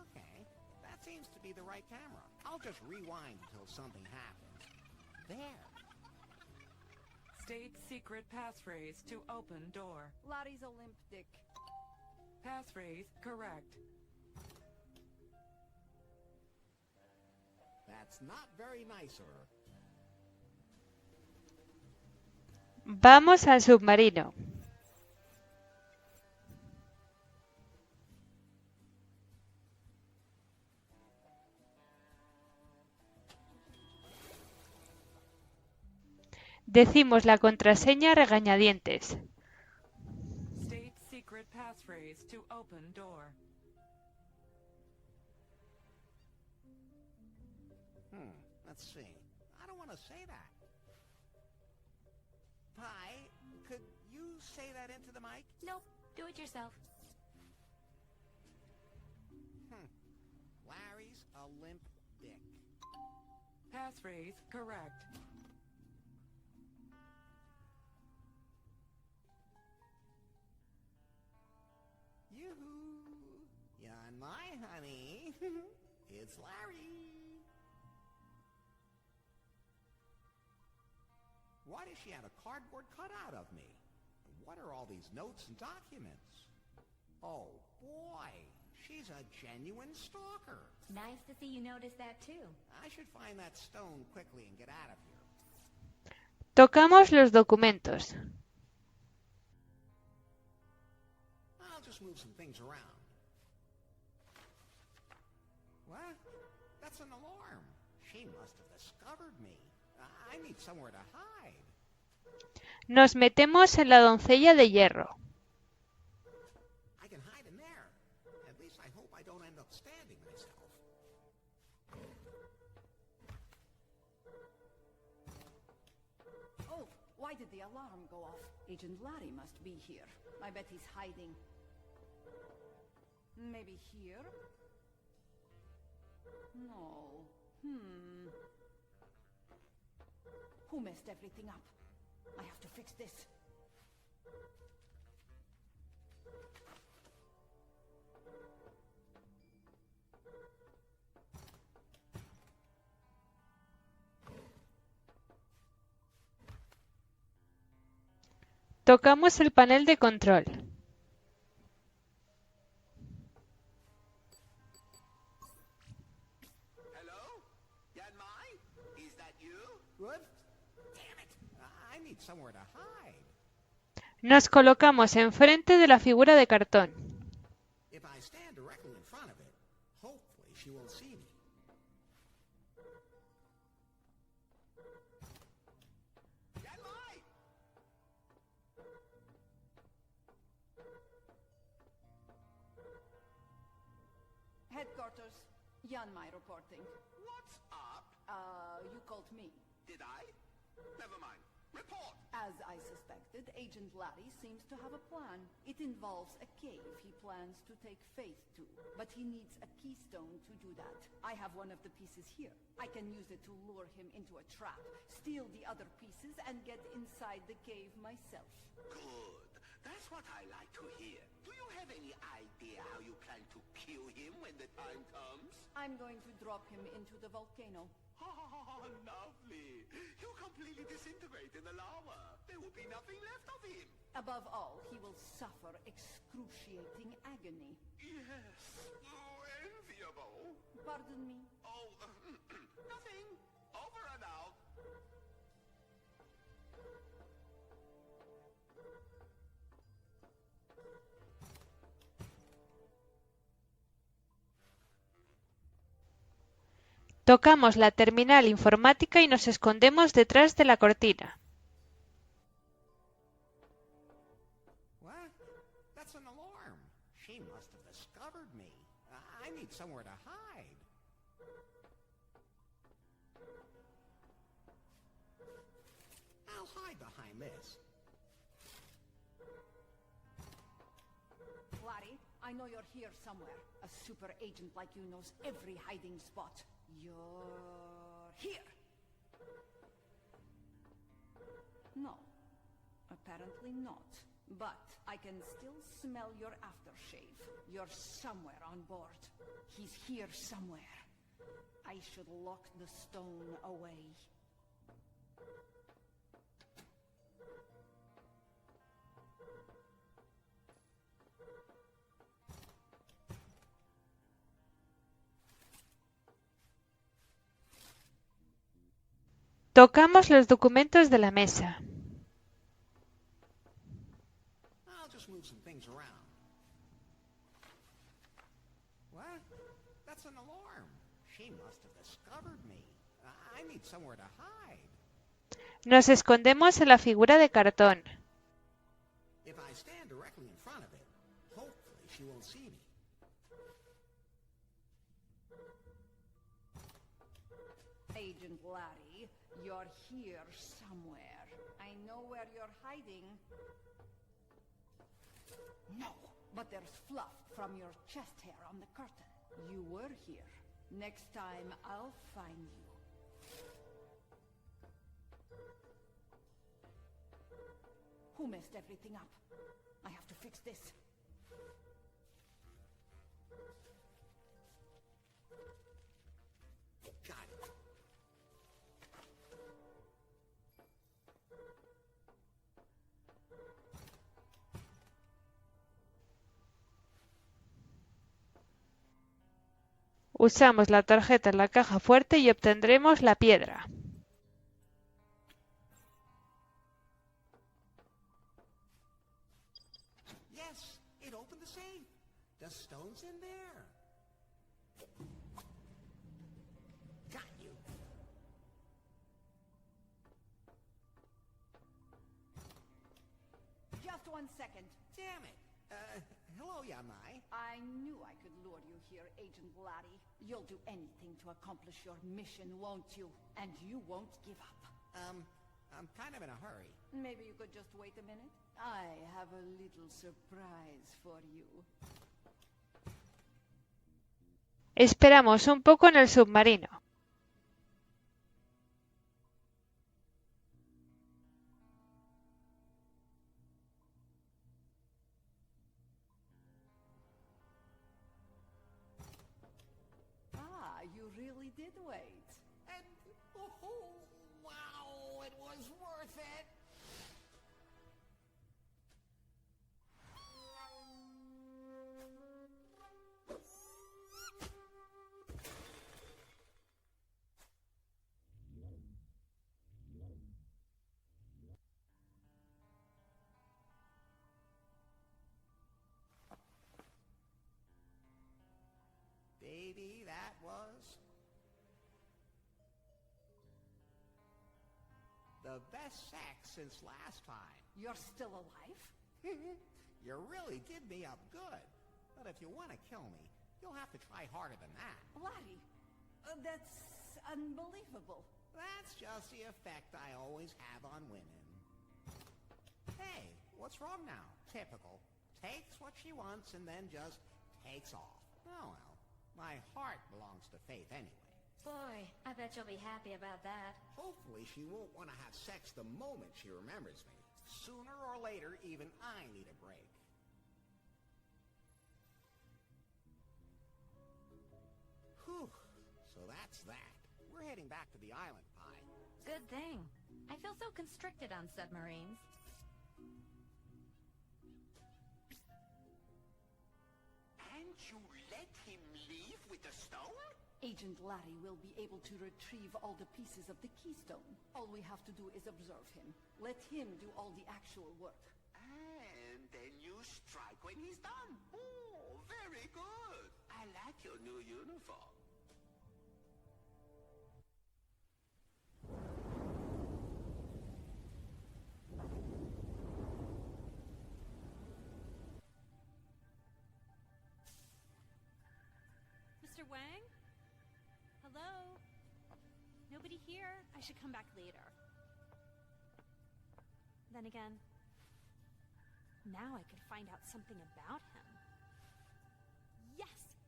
Okay, that seems to be the right camera. I'll just rewind until something happens. There. State secret passphrase to open door. Laddy's a limp dick. Passphrase correct. That's not very nice of her. Vamos al submarino. Decimos la contraseña a regañadientes. State secret passphrase to open door. Let's see. I don't want to say that. Pi, could you say that into the mic? Nope, do it yourself. Larry's a limp dick. Passphrase correct. Yoo-hoo! You're my honey. It's Larry. Why does she have a cardboard cutout of me? What are all these notes and documents? Oh, boy. She's a genuine stalker. Nice to see you notice that too. I should find that stone quickly and get out of here. Tocamos los documentos. I'll just move some things around. What? That's an alarm. She must have discovered me. I need somewhere to hide. Nos metemos en la doncella de hierro. I can hide in there. At least I hope I don't end up stabbing myself. Oh, why did the alarm go off? Agent Laddy must be here. I bet he's hiding. Maybe here? No. Who messed everything up? I have to fix this. Tocamos el panel de control. Hello? Jan Mai? Is that you? What? Damn it. I need somewhere to hide. Nos colocamos enfrente de la figura de cartón. If I stand directly in front of it, hopefully she won't see me. Headquarters. Yanmai reporting. What's up? You called me. Did I? Never mind. Report! As I suspected, Agent Laddy seems to have a plan. It involves a cave he plans to take Faith to, but he needs a keystone to do that. I have one of the pieces here. I can use it to lure him into a trap, steal the other pieces, and get inside the cave myself. Good. That's what I like to hear. Do you have any idea how you plan to kill him when the time comes? I'm going to drop him into the volcano. Oh, lovely. He'll completely disintegrate in the lava. There will be nothing left of him. Above all, he will suffer excruciating agony. Yes. Oh, enviable. Pardon me? Oh, nothing. Over and out. Tocamos la terminal informática y nos escondemos detrás de la cortina. What? That's an alarm. She must have discovered me. I need somewhere to hide. I'll hide behind this. Laddy, I know you're here somewhere. A super agent like you knows every hiding spot. You're here. No, apparently not. But I can still smell your aftershave. You're somewhere on board. He's here somewhere. I should lock the stone away. Tocamos los documentos de la mesa. I'll just move some things around. What? That's an alarm. She must have discovered me. I need somewhere to hide. Nos escondemos en la figura de cartón. If I stand directly in front of it, hopefully she won't see me. Agent Laddy, you're here somewhere. I know where you're hiding. No, but there's fluff from your chest hair on the curtain. You were here. Next time, I'll find you. Who messed everything up? I have to fix this. Got it. Usamos la tarjeta en la caja fuerte y obtendremos la piedra. Yes, it opened the safe. The stone's in there. Got you. Just 1 second. Damn it. Hello, Yanmai. I knew I could lure you here, Agent Laddy. You'll do anything to accomplish your mission, won't you? And you won't give up. I'm kind of in a hurry. Maybe you could just wait a minute? I have a little surprise for you. Esperamos un poco en el submarino. You really did wait. And, oh, wow, it was worth it. Baby, that was the best sex since last time. You're still alive? You really did me up good. But if you want to kill me, You'll have to try harder than that. Laddy, that's unbelievable. That's just the effect I always have on women. Hey, what's wrong now? Typical. Takes what she wants and then just takes off. Oh well, my heart belongs to Faith anyway. Boy, I bet you'll be happy about that. Hopefully she won't want to have sex the moment she remembers me. Sooner or later, even I need a break. Whew, so that's that. We're heading back to the island, Pi. Good thing. I feel so constricted on submarines. And you let him leave with the stone? Agent Laddy will be able to retrieve all the pieces of the keystone. All we have to do is observe him. Let him do all the actual work. And then you strike when he's done. Oh, very good. I like your new uniform. Mr. Wang? Hello? Nobody here? I should come back later. Then again, now I could find out something about him. Yes!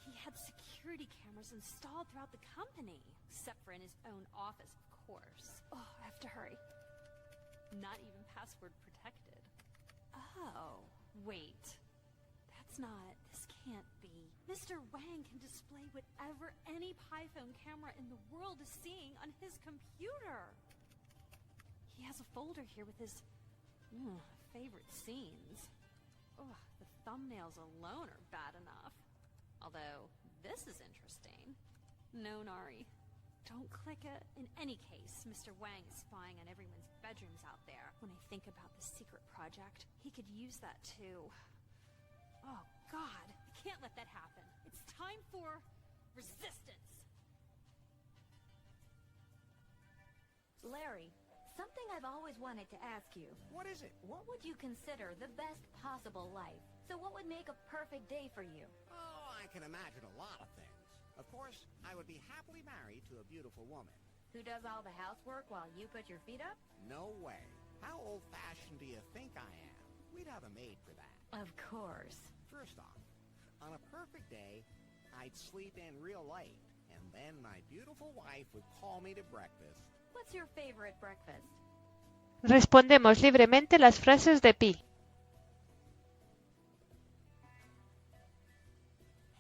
He had security cameras installed throughout the company, except for in his own office, of course. Oh, I have to hurry. Not even password protected. Oh, wait. This can't be. Mr. Wang can display whatever any PiPhone camera in the world is seeing on his computer. He has a folder here with his favorite scenes. Oh, the thumbnails alone are bad enough. Although, this is interesting. No, Nari. Don't click it. In any case, Mr. Wang is spying on everyone's bedrooms out there. When I think about the secret project, he could use that too. Oh, God. I can't let that happen. It's time for resistance. Larry, something I've always wanted to ask you. What is it? What would you consider the best possible life? So what would make a perfect day for you? Oh, I can imagine a lot of things. Of course, I would be happily married to a beautiful woman. Who does all the housework while you put your feet up? No way. How old-fashioned do you think I am? We'd have a maid for that. Of course. First off, on a perfect day, I'd sleep in real late, and then my beautiful wife would call me to breakfast. What's your favorite breakfast? Respondemos libremente las frases de Pi.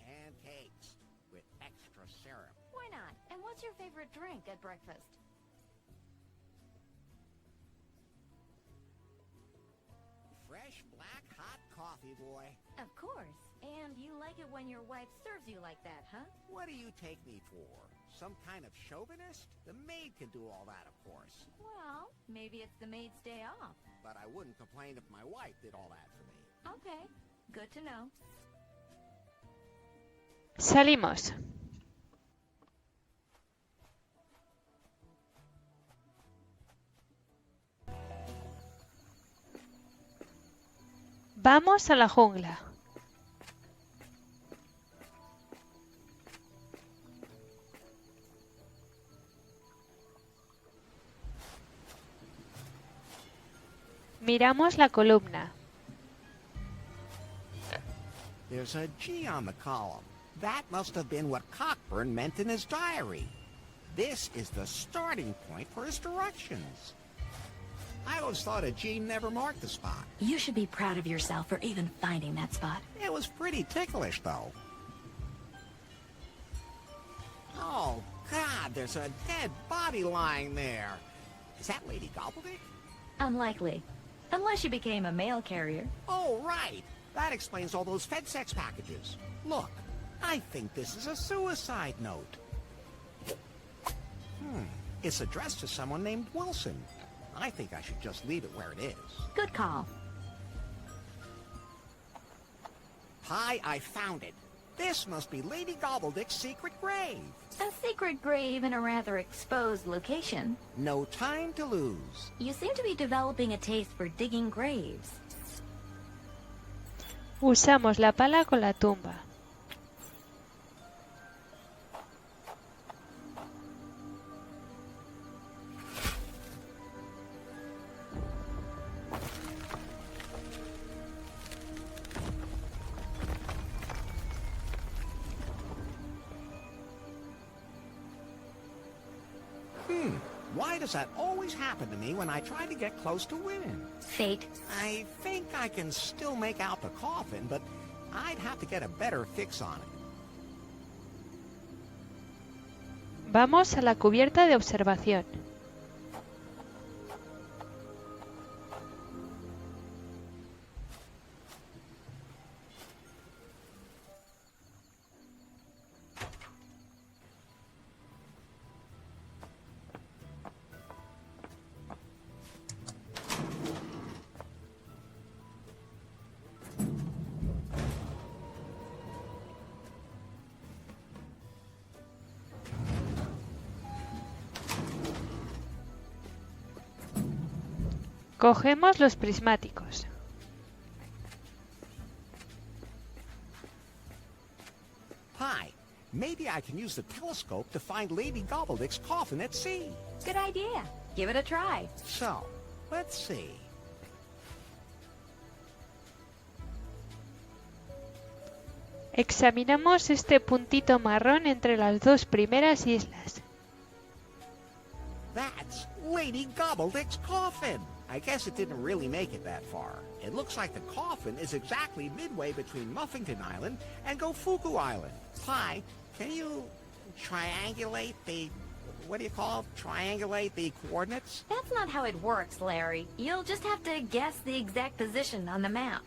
Pancakes with extra syrup. Why not? And what's your favorite drink at breakfast? Fresh, black, hot coffee, boy. Of course. And you like it when your wife serves you like that, huh? What do you take me for? Some kind of chauvinist? The maid can do all that, of course. Well, maybe it's the maid's day off. But I wouldn't complain if my wife did all that for me. Okay, good to know. Salimos. Vamos a la jungla. Miramos la columna. There's a G on the column. That must have been what Cockburn meant in his diary. This is the starting point for his directions. I always thought a G never marked the spot. You should be proud of yourself for even finding that spot. It was pretty ticklish, though. Oh, God, there's a dead body lying there. Is that Lady Gobbledick? Unlikely. Unless she became a mail carrier. Oh, right. That explains all those FedSex packages. Look, I think this is a suicide note. It's addressed to someone named Wilson. I think I should just leave it where it is. Good call. Hi, I found it. This must be Lady Gobbledick's secret grave. A secret grave in a rather exposed location. No time to lose. You seem to be developing a taste for digging graves. Usamos la pala con la tumba. Why does that always happen to me when I try to get close to winning? Fate. I think I can still make out the coffin, but I'd have to get a better fix on it. Vamos a la cubierta de observación. Cogemos los prismáticos. Hi, maybe I can use the telescope to find Laddy Gobbledick's coffin at sea. Good idea. Give it a try. So, let's see. Examinamos este puntito marrón entre las dos primeras islas. That's Laddy Gobbledick's coffin. I guess it didn't really make it that far. It looks like the coffin is exactly midway between Muffington Island and Gofuku Island. Pi, can you triangulate the... what do you call it? Triangulate the coordinates? That's not how it works, Larry. You'll just have to guess the exact position on the map.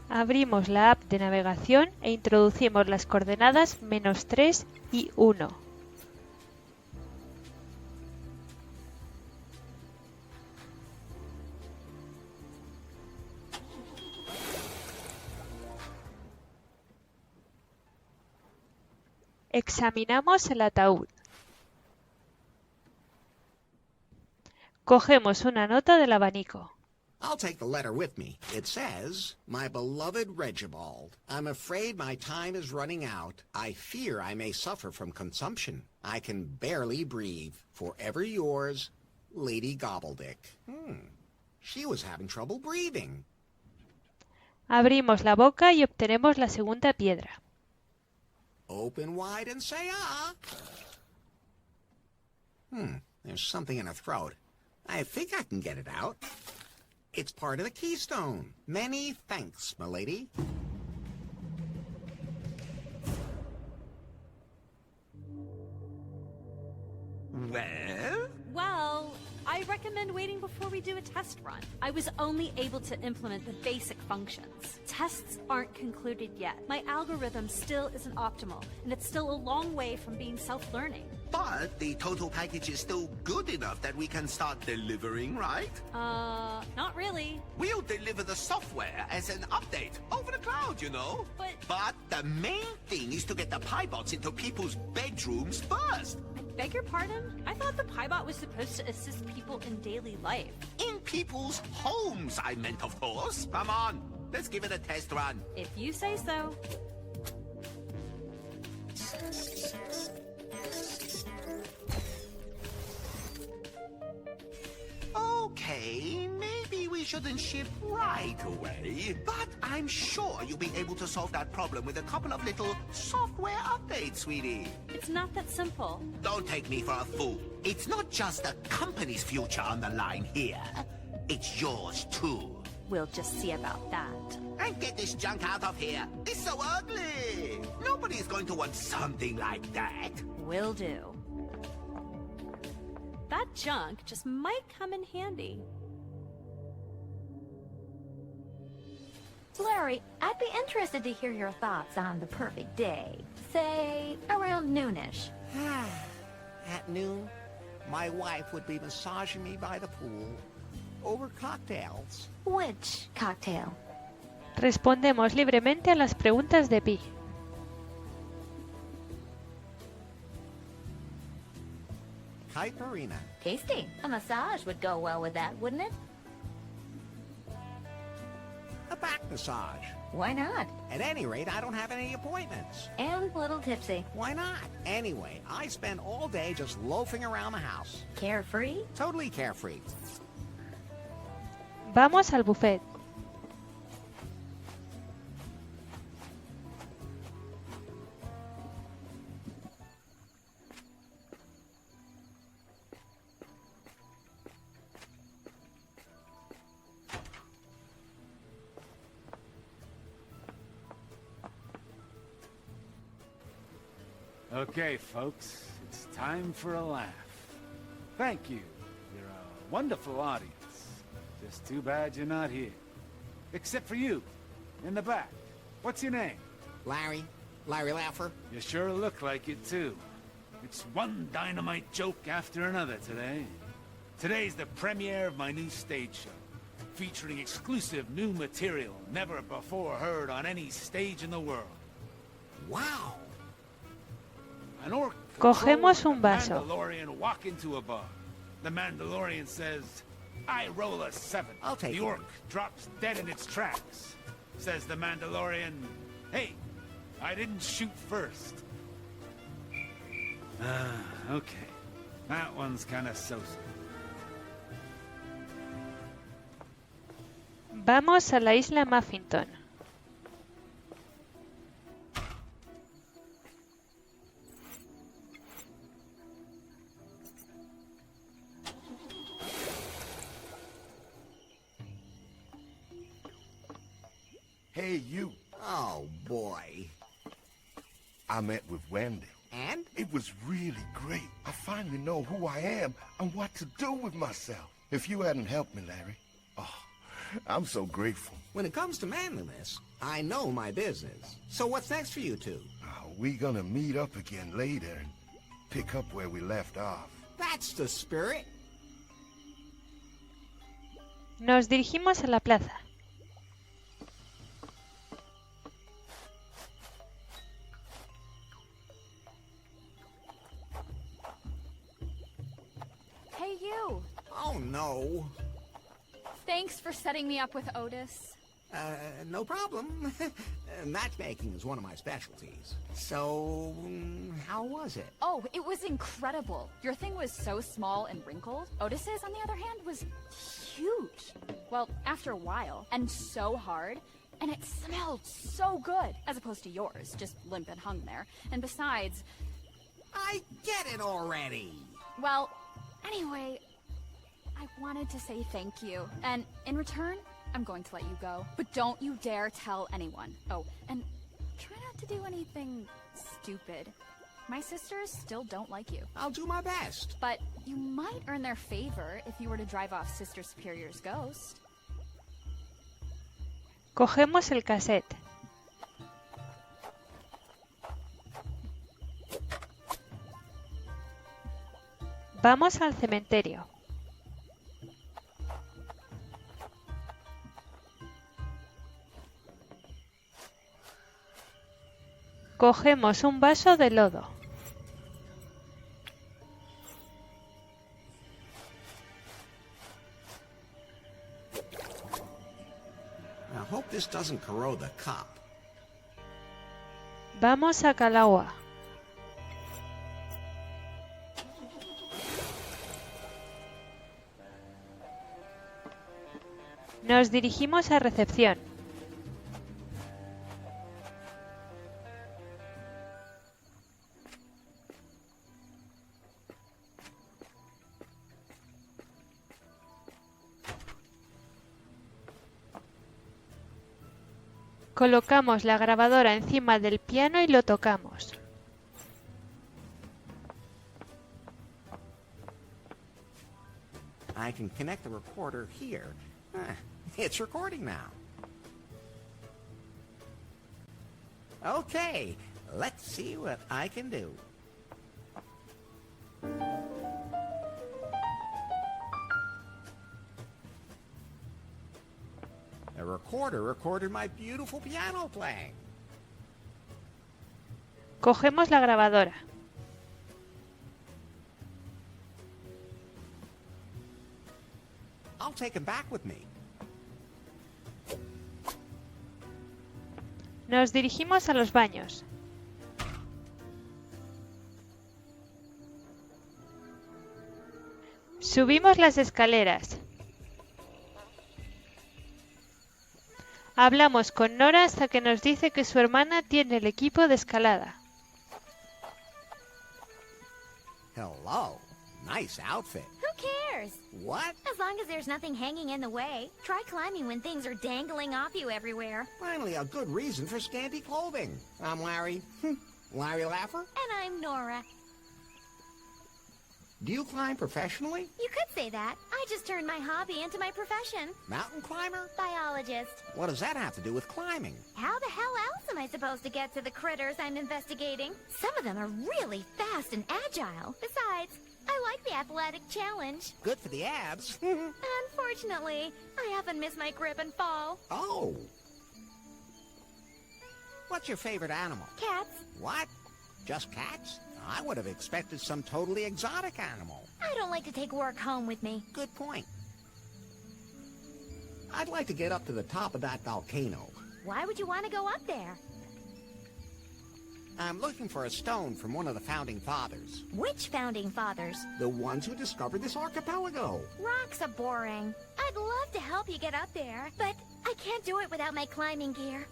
Abrimos la app de navegación e introducimos las coordenadas -3 y 1. Examinamos el ataúd. Cogemos una nota del abanico. I'll take the letter with me. It says, "My beloved Regibald, I'm afraid my time is running out. I fear I may suffer from consumption. I can barely breathe. Forever yours, Laddy Gobbledick." She was having trouble breathing. Abrimos la boca y obtenemos la segunda piedra. Open wide and say ah. There's something in her throat. I think I can get it out. It's part of the keystone. Many thanks, m'lady. Well, I recommend waiting before we do a test run. I was only able to implement the basic functions. Tests aren't concluded yet. My algorithm still isn't optimal, and it's still a long way from being self-learning. But the total package is still good enough that we can start delivering, right? Not really. We'll deliver the software as an update over the cloud, you know. But the main thing is to get the Piebots into people's bedrooms first. Beg your pardon? I thought the Piebot was supposed to assist people in daily life. In people's homes, I meant, of course. Come on, let's give it a test run. If you say so. Okay, maybe we shouldn't ship right away. But I'm sure you'll be able to solve that problem with a couple of little software updates, sweetie. It's not that simple. Don't take me for a fool. It's not just the company's future on the line here. It's yours, too. We'll just see about that. And get this junk out of here. It's so ugly. Nobody's going to want something like that. Will do. That junk just might come in handy. Larry, I'd be interested to hear your thoughts on the perfect day. Say, around noonish. At noon, my wife would be massaging me by the pool over cocktails. Which cocktail? Respondemos libremente a las preguntas de Pi. Caipirinha. Tasty. A massage would go well with that, wouldn't it? A back massage. Why not? At any rate, I don't have any appointments. And a little tipsy. Why not? Anyway, I spend all day just loafing around the house. Carefree? Totally carefree. Vamos al buffet. Okay, folks, it's time for a laugh. Thank you. You're a wonderful audience. Just too bad you're not here. Except for you, in the back. What's your name? Larry. Larry Laffer. You sure look like it, too. It's one dynamite joke after another today. Today's the premiere of my new stage show, featuring exclusive new material never before heard on any stage in the world. Wow! An orc Cogemos un and vaso. a Mandalorian walk into a bar. The Mandalorian says, "I roll a 7." I'll take the it. orc drops dead in its tracks. Says the Mandalorian, "Hey, I didn't shoot first." Okay. That one's kinda so-so. Vamos a la isla Muffington. Hey, you. Oh, boy. I met with Wendy. And? It was really great. I finally know who I am and what to do with myself. If you hadn't helped me, Larry, I'm so grateful. When it comes to manliness, I know my business. So what's next for you two? We're gonna meet up again later and pick up where we left off. That's the spirit. Nos dirigimos a la plaza. Hey, you! Oh, no. Thanks for setting me up with Otis. No problem. Matchmaking is one of my specialties. So, how was it? Oh, it was incredible. Your thing was so small and wrinkled. Otis's, on the other hand, was huge. Well, after a while, and so hard. And it smelled so good, as opposed to yours, just limp and hung there. And besides... I get it already. Well, anyway, I wanted to say thank you. And in return, I'm going to let you go. But don't you dare tell anyone. Oh, and try not to do anything stupid. My sisters still don't like you. I'll do my best. But you might earn their favor if you were to drive off Sister Superior's ghost. Cogemos el cassette. Vamos al cementerio. Cogemos un vaso de lodo. I hope this doesn't corrode the cup. Vamos a Calagua. Nos dirigimos a recepción. Colocamos la grabadora encima del piano y lo tocamos. I can connect the recorder here. It's recording now. Okay, let's see what I can do. The recorder recorded my beautiful piano playing. Cogemos la grabadora. I'll take him back with me. Nos dirigimos a los baños. Subimos las escaleras. Hablamos con Nora hasta que nos dice que su hermana tiene el equipo de escalada. Hello. Nice outfit. Who cares? What? As long as there's nothing hanging in the way. Try climbing when things are dangling off you everywhere. Finally, a good reason for scanty clothing. I'm Larry. Larry Laffer? And I'm Nora. Do you climb professionally? You could say that. I just turned my hobby into my profession. Mountain climber? Biologist. What does that have to do with climbing? How the hell else am I supposed to get to the critters I'm investigating? Some of them are really fast and agile. Besides, I like the athletic challenge. Good for the abs. Unfortunately, I often miss my grip and fall. Oh. What's your favorite animal? Cats. What? Just cats? I would have expected some totally exotic animal. I don't like to take work home with me. Good point. I'd like to get up to the top of that volcano. Why would you want to go up there? I'm looking for a stone from one of the founding fathers. Which founding fathers? The ones who discovered this archipelago. Rocks are boring. I'd love to help you get up there, but I can't do it without my climbing gear.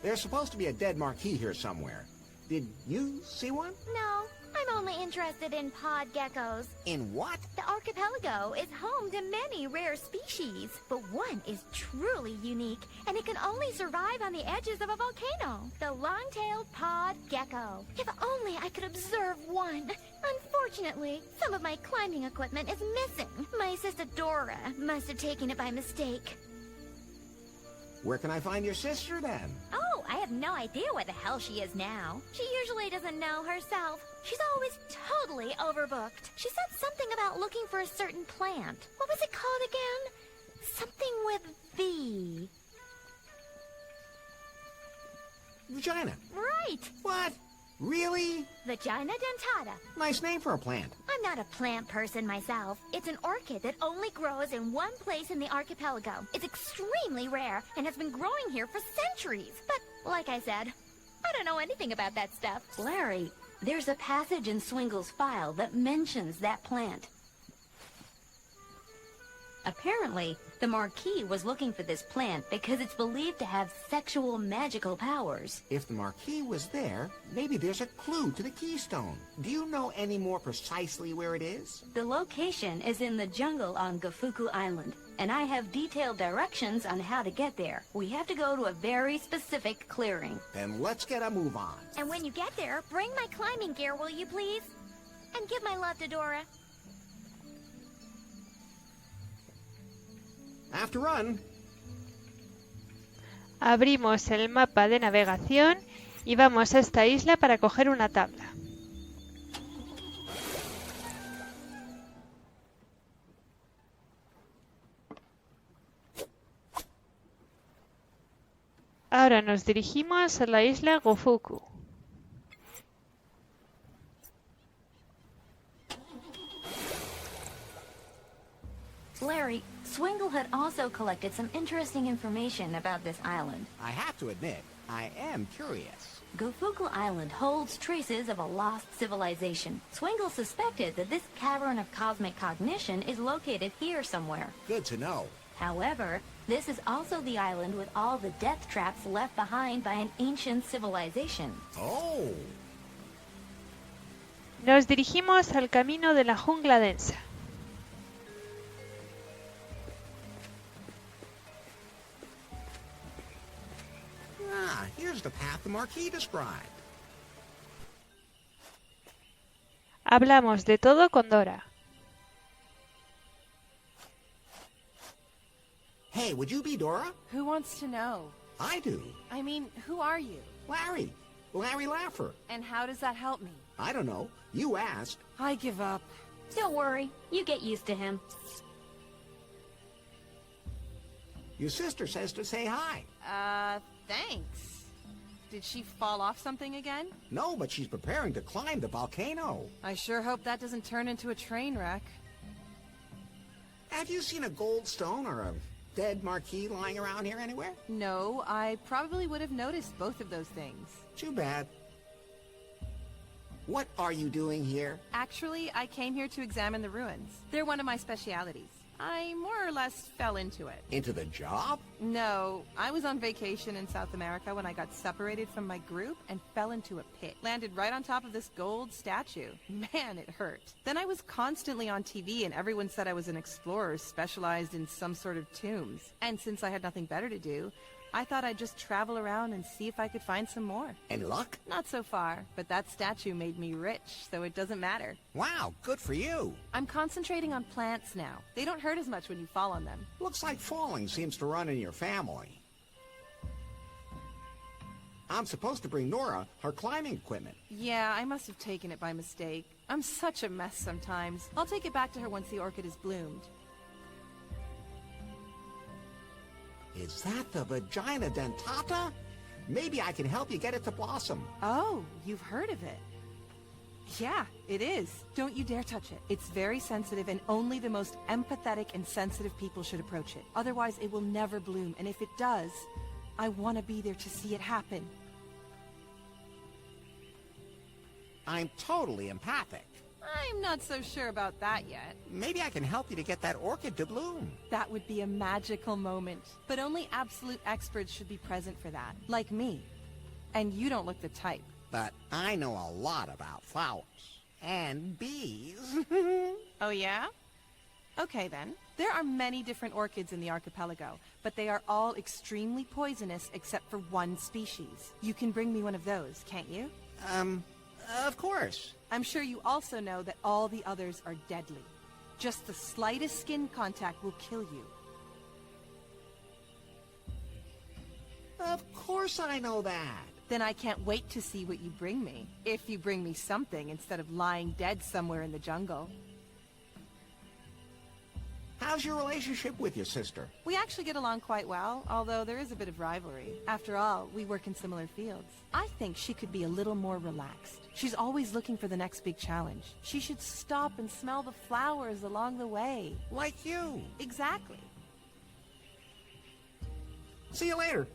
There's supposed to be a dead marquee here somewhere. Did you see one? No, I'm only interested in pod geckos. In what? The archipelago is home to many rare species, but one is truly unique, and it can only survive on the edges of a volcano. The long-tailed pod gecko. If only I could observe one. Unfortunately, some of my climbing equipment is missing. My sister Dora must have taken it by mistake. Where can I find your sister, then? Oh, I have no idea where the hell she is now. She usually doesn't know herself. She's always totally overbooked. She said something about looking for a certain plant. What was it called again? Something with V. Vagina. Right. What? Really? Vagina dentata. Nice name for a plant. I'm not a plant person myself. It's an orchid that only grows in one place in the archipelago. It's extremely rare and has been growing here for centuries. But, like I said, I don't know anything about that stuff. Larry, there's a passage in Swingle's file that mentions that plant. Apparently, the Marquis was looking for this plant because it's believed to have sexual magical powers. If the Marquis was there, maybe there's a clue to the keystone. Do you know any more precisely where it is? The location is in the jungle on Gufuku Island, and I have detailed directions on how to get there. We have to go to a very specific clearing. Then let's get a move on. And when you get there, bring my climbing gear, will you please? And give my love to Dora. After run. Abrimos el mapa de navegación y vamos a esta isla para coger una tabla. Ahora nos dirigimos a la isla Gufuku. Larry, Swingle had also collected some interesting information about this island. I have to admit, I am curious. Gufuku Island holds traces of a lost civilization. Swingle suspected that this cavern of cosmic cognition is located here somewhere. Good to know. However, this is also the island with all the death traps left behind by an ancient civilization. Oh. Nos dirigimos al camino de la jungla densa. Ah, here's the path the Marquis described. Hablamos de todo con Dora. Hey, would you be Dora? Who wants to know? I do. I mean, who are you? Larry. Larry Laffer. And how does that help me? I don't know. You asked. I give up. Don't worry, you get used to him. Your sister says to say hi. Thanks. Did she fall off something again? No, but she's preparing to climb the volcano. I sure hope that doesn't turn into a train wreck. Have you seen a gold stone or a dead marquee lying around here anywhere? No, I probably would have noticed both of those things. Too bad. What are you doing here? Actually, I came here to examine the ruins. They're one of my specialities. I more or less fell into it. Into the job? No, I was on vacation in South America when I got separated from my group and fell into a pit. Landed right on top of this gold statue. Man, it hurt. Then I was constantly on TV and everyone said I was an explorer specialized in some sort of tombs. And since I had nothing better to do, I thought I'd just travel around and see if I could find some more. Any luck? Not so far, but that statue made me rich, so it doesn't matter. Wow, good for you. I'm concentrating on plants now. They don't hurt as much when you fall on them. Looks like falling seems to run in your family. I'm supposed to bring Nora her climbing equipment. Yeah, I must have taken it by mistake. I'm such a mess sometimes. I'll take it back to her once the orchid has bloomed. Is that the vagina dentata? Maybe I can help you get it to blossom. Oh, you've heard of it. Yeah, it is. Don't you dare touch it. It's very sensitive and only the most empathetic and sensitive people should approach it. Otherwise, it will never bloom. And if it does, I want to be there to see it happen. I'm totally empathic. I'm not so sure about that yet. Maybe I can help you to get that orchid to bloom. That would be a magical moment. But only absolute experts should be present for that. Like me. And you don't look the type. But I know a lot about flowers. And bees. Oh, yeah? Okay, then. There are many different orchids in the archipelago, but they are all extremely poisonous except for one species. You can bring me one of those, can't you? Of course. I'm sure you also know that all the others are deadly. Just the slightest skin contact will kill you. Of course I know that. Then I can't wait to see what you bring me. If you bring me something instead of lying dead somewhere in the jungle. How's your relationship with your sister? We actually get along quite well, although there is a bit of rivalry. After all, we work in similar fields. I think she could be a little more relaxed. She's always looking for the next big challenge. She should stop and smell the flowers along the way. Like you. Exactly. See you later.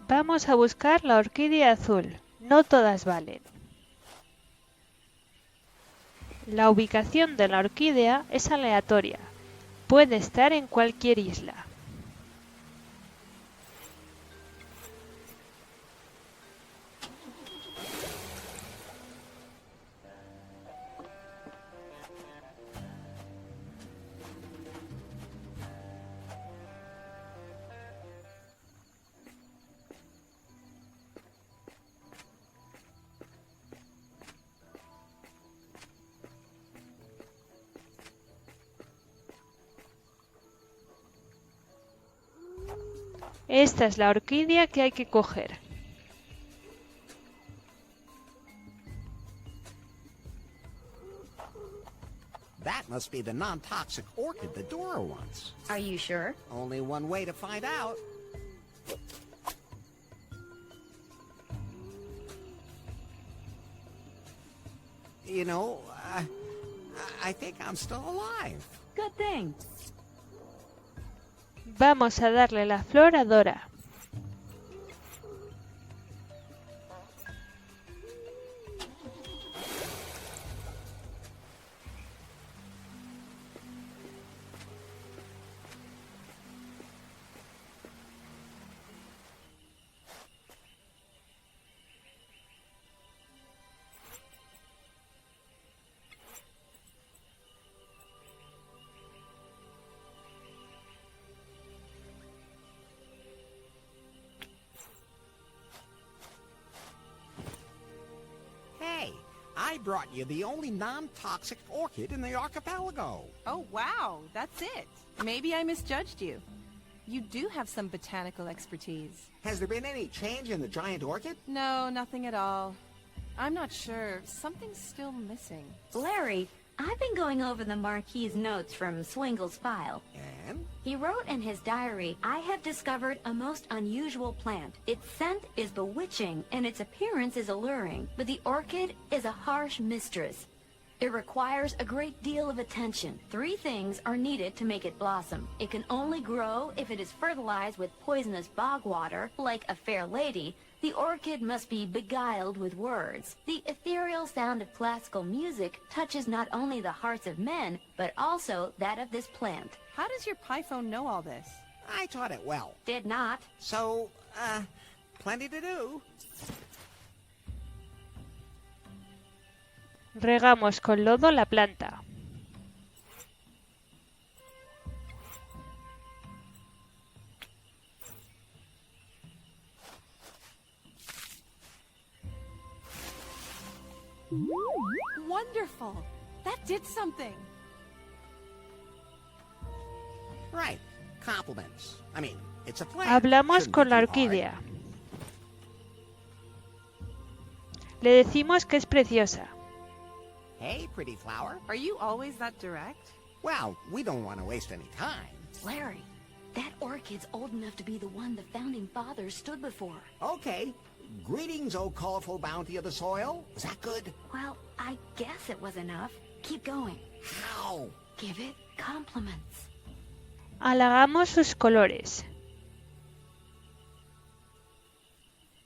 Vamos a buscar la orquídea azul. No todas valen. La ubicación de la orquídea es aleatoria. Puede estar en cualquier isla. Esta es la orquídea que hay que coger. That must be the non-toxic orchid that Dora wants. Are you sure? Only one way to find out. You know, I think I'm still alive. Good thing. Vamos a darle la flor a Dora. I brought you the only non-toxic orchid in the archipelago. Oh, wow, that's it. Maybe I misjudged you. You do have some botanical expertise. Has there been any change in the giant orchid? No, nothing at all. I'm not sure. Something's still missing. Larry, I've been going over the Marquis's notes from Swingle's file. then? He wrote in his diary, "I have discovered a most unusual plant. Its scent is bewitching and its appearance is alluring, but the orchid is a harsh mistress. It requires a great deal of attention. 3 things are needed to make it blossom. It can only grow if it is fertilized with poisonous bog water, like a fair lady. The orchid must be beguiled with words. The ethereal sound of classical music touches not only the hearts of men, but also that of this plant." How does your Python know all this? I taught it well. Did not. So, plenty to do. Regamos con lodo la planta. Wonderful! That did something! Right. Compliments. I mean, it's a plant. Hablamos Shouldn't con be la too hard. orquídea. Le decimos que es preciosa. Hey, pretty flower. Are you always that direct? Well, we don't want to waste any time. Larry, that orchid's old enough to be the one the founding fathers stood before. Okay. Greetings, O colorful bounty of the soil. Is that good? Well, I guess it was enough. Keep going. How? Give it compliments. Halagamos sus colores.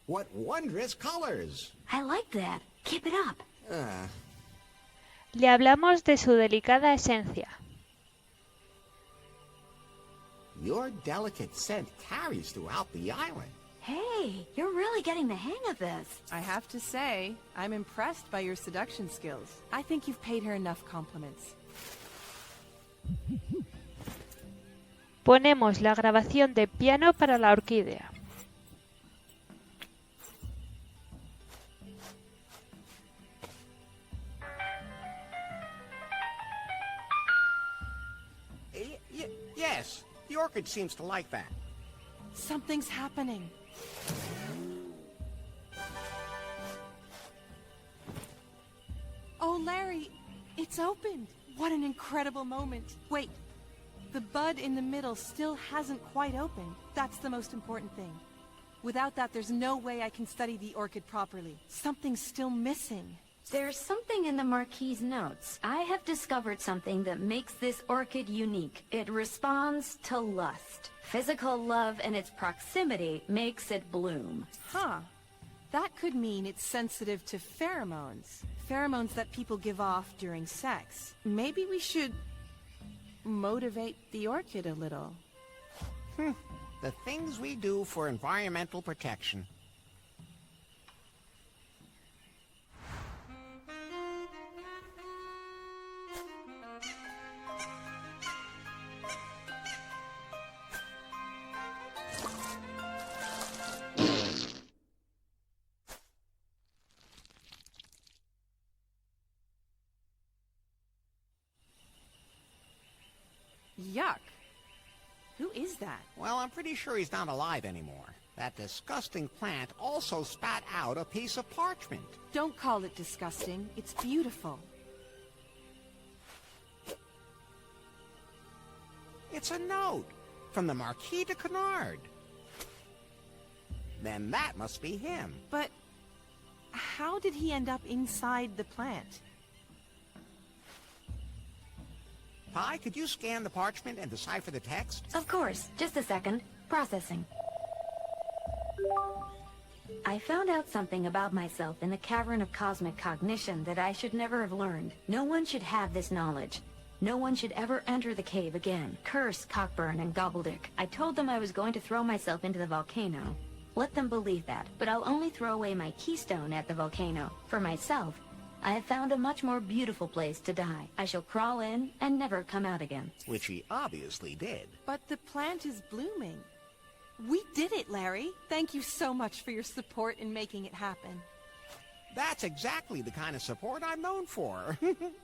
What wondrous colors. I like that. Keep it up. Le hablamos de su delicada esencia. Your delicate scent carries throughout the island. Hey, you're really getting the hang of this. I have to say, I'm impressed by your seduction skills. I think you've paid her enough compliments. Ponemos la grabación de piano para la orquídea. Yes, the orchid seems to like that. Something's happening. Oh, Larry, it's opened. What an incredible moment. Wait, the bud in the middle still hasn't quite opened. That's the most important thing. Without that, there's no way I can study the orchid properly. Something's still missing. There's something in the Marquis's notes. I have discovered something that makes this orchid unique. It responds to lust. Physical love and its proximity makes it bloom. Huh. That could mean it's sensitive to pheromones. Pheromones that people give off during sex. Maybe we should motivate the orchid a little. The things we do for environmental protection. Yuck. Who is that? Well, I'm pretty sure he's not alive anymore. That disgusting plant also spat out a piece of parchment. Don't call it disgusting. It's beautiful. It's a note from the Marquis de Canard. Then that must be him. But how did he end up inside the plant? Pi, could you scan the parchment and decipher the text? Of course. Just a second. Processing. I found out something about myself in the cavern of cosmic cognition that I should never have learned. No one should have this knowledge. No one should ever enter the cave again. Curse Cockburn and Gobbledick. I told them I was going to throw myself into the volcano. Let them believe that, but I'll only throw away my keystone at the volcano. For myself, I have found a much more beautiful place to die. I shall crawl in and never come out again. Which he obviously did. But the plant is blooming. We did it, Larry. Thank you so much for your support in making it happen. That's exactly the kind of support I'm known for.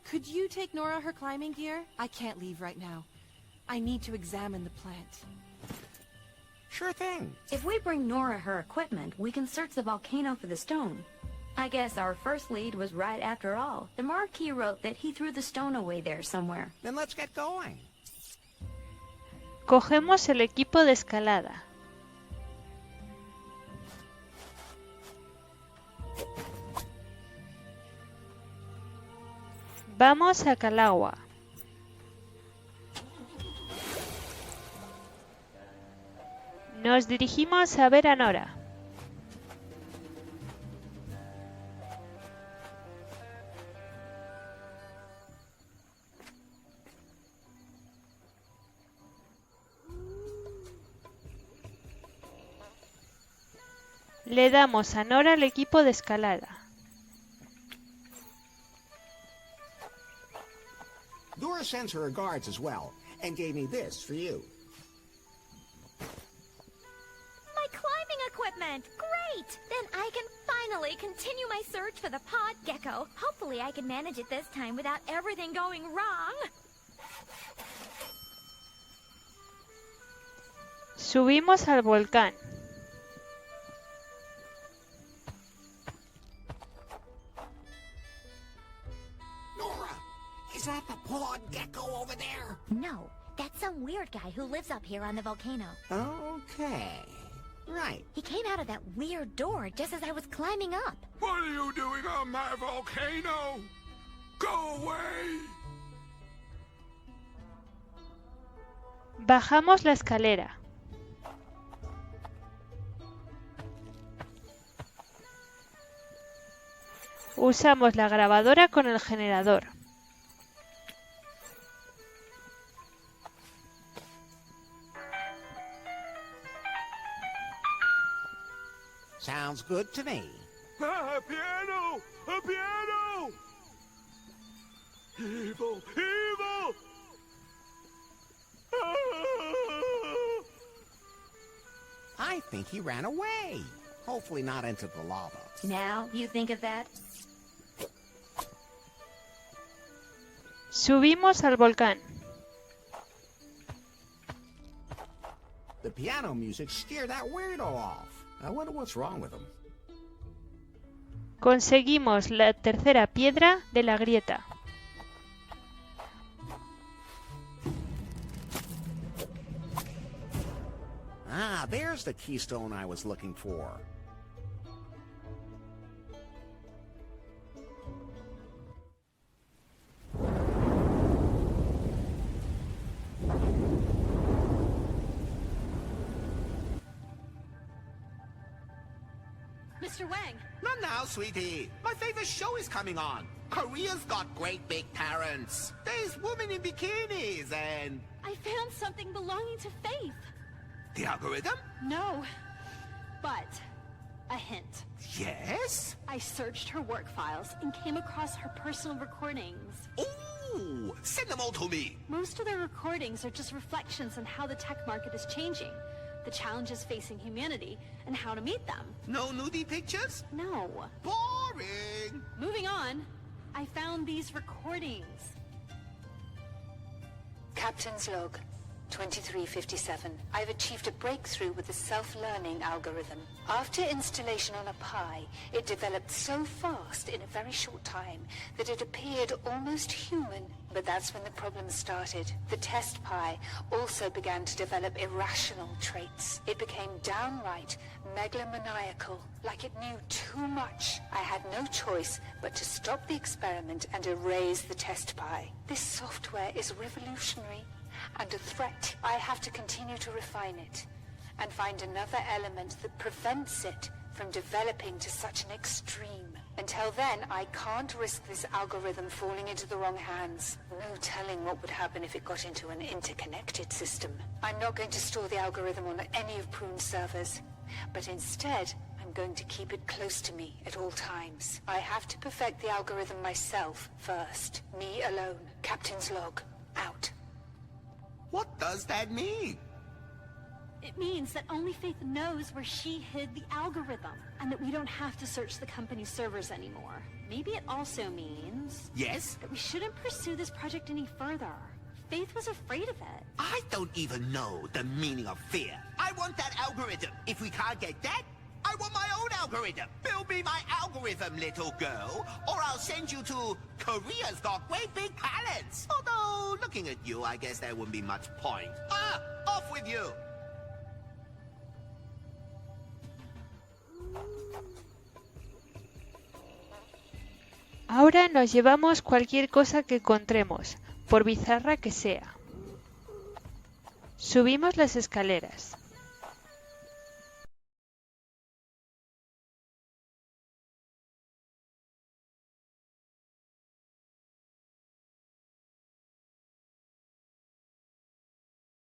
Could you take Nora her climbing gear? I can't leave right now. I need to examine the plant. Sure thing. If we bring Nora her equipment, we can search the volcano for the stone. I guess our first lead was right after all. The Marquis wrote that he threw the stone away there somewhere. Then let's get going. Cogemos el equipo de escalada. Vamos a Calagua. Nos dirigimos a ver a Nora. Le damos a Nora el equipo de escalada. Dora sends her regards as well, and gave me this for you. My climbing equipment! Great! Then I can finally continue my search for the pod gecko. Hopefully I can manage it this time without everything going wrong. Subimos al volcán. Is that the pod gecko over there? No, that's some weird guy who lives up here on the volcano. Okay. Right. He came out of that weird door just as I was climbing up. What are you doing on my volcano? Go away! Bajamos la escalera. Usamos la grabadora con el generador. Sounds good to me. A piano! A piano! Evil! Evil! I think he ran away. Hopefully not into the lava. Now you think of that? Subimos al volcán. The piano music scared that weirdo off. I wonder what's wrong with him. Conseguimos la tercera piedra de la grieta. Ah, there's the keystone I was looking for. Mr. Wang! Not now, sweetie. My favorite show is coming on. Korea's got great big parents. There's women in bikinis and... I found something belonging to Faith. The algorithm? No, but a hint. Yes? I searched her work files and came across her personal recordings. Ooh, send them all to me. Most of their recordings are just reflections on how the tech market is changing, the challenges facing humanity, and how to meet them. No nudie pictures? No. Boring. Moving on, I found these recordings. Captain's log, 2357. I've achieved a breakthrough with the self-learning algorithm. After installation on a Pi, it developed so fast in a very short time that it appeared almost human. But that's when the problem started. The test Pi also began to develop irrational traits. It became downright megalomaniacal, like it knew too much. I had no choice but to stop the experiment and erase the test Pi. This software is revolutionary and a threat. I have to continue to refine it and find another element that prevents it from developing to such an extreme. Until then, I can't risk this algorithm falling into the wrong hands. No telling what would happen if it got into an interconnected system. I'm not going to store the algorithm on any of Prune's servers, but instead, I'm going to keep it close to me at all times. I have to perfect the algorithm myself first. Me alone. Captain's log. Out. What does that mean? It means that only Faith knows where she hid the algorithm, and that we don't have to search the company's servers anymore. Maybe it also means... Yes? That we shouldn't pursue this project any further. Faith was afraid of it. I don't even know the meaning of fear. I want that algorithm. If we can't get that, I want my own algorithm. Build me my algorithm. with them, little girl, or I'll send you to Korea's got great big palates. Although, looking at you, I guess there wouldn't be much point. Off with you! Ahora nos llevamos cualquier cosa que encontremos, por bizarra que sea. Subimos las escaleras.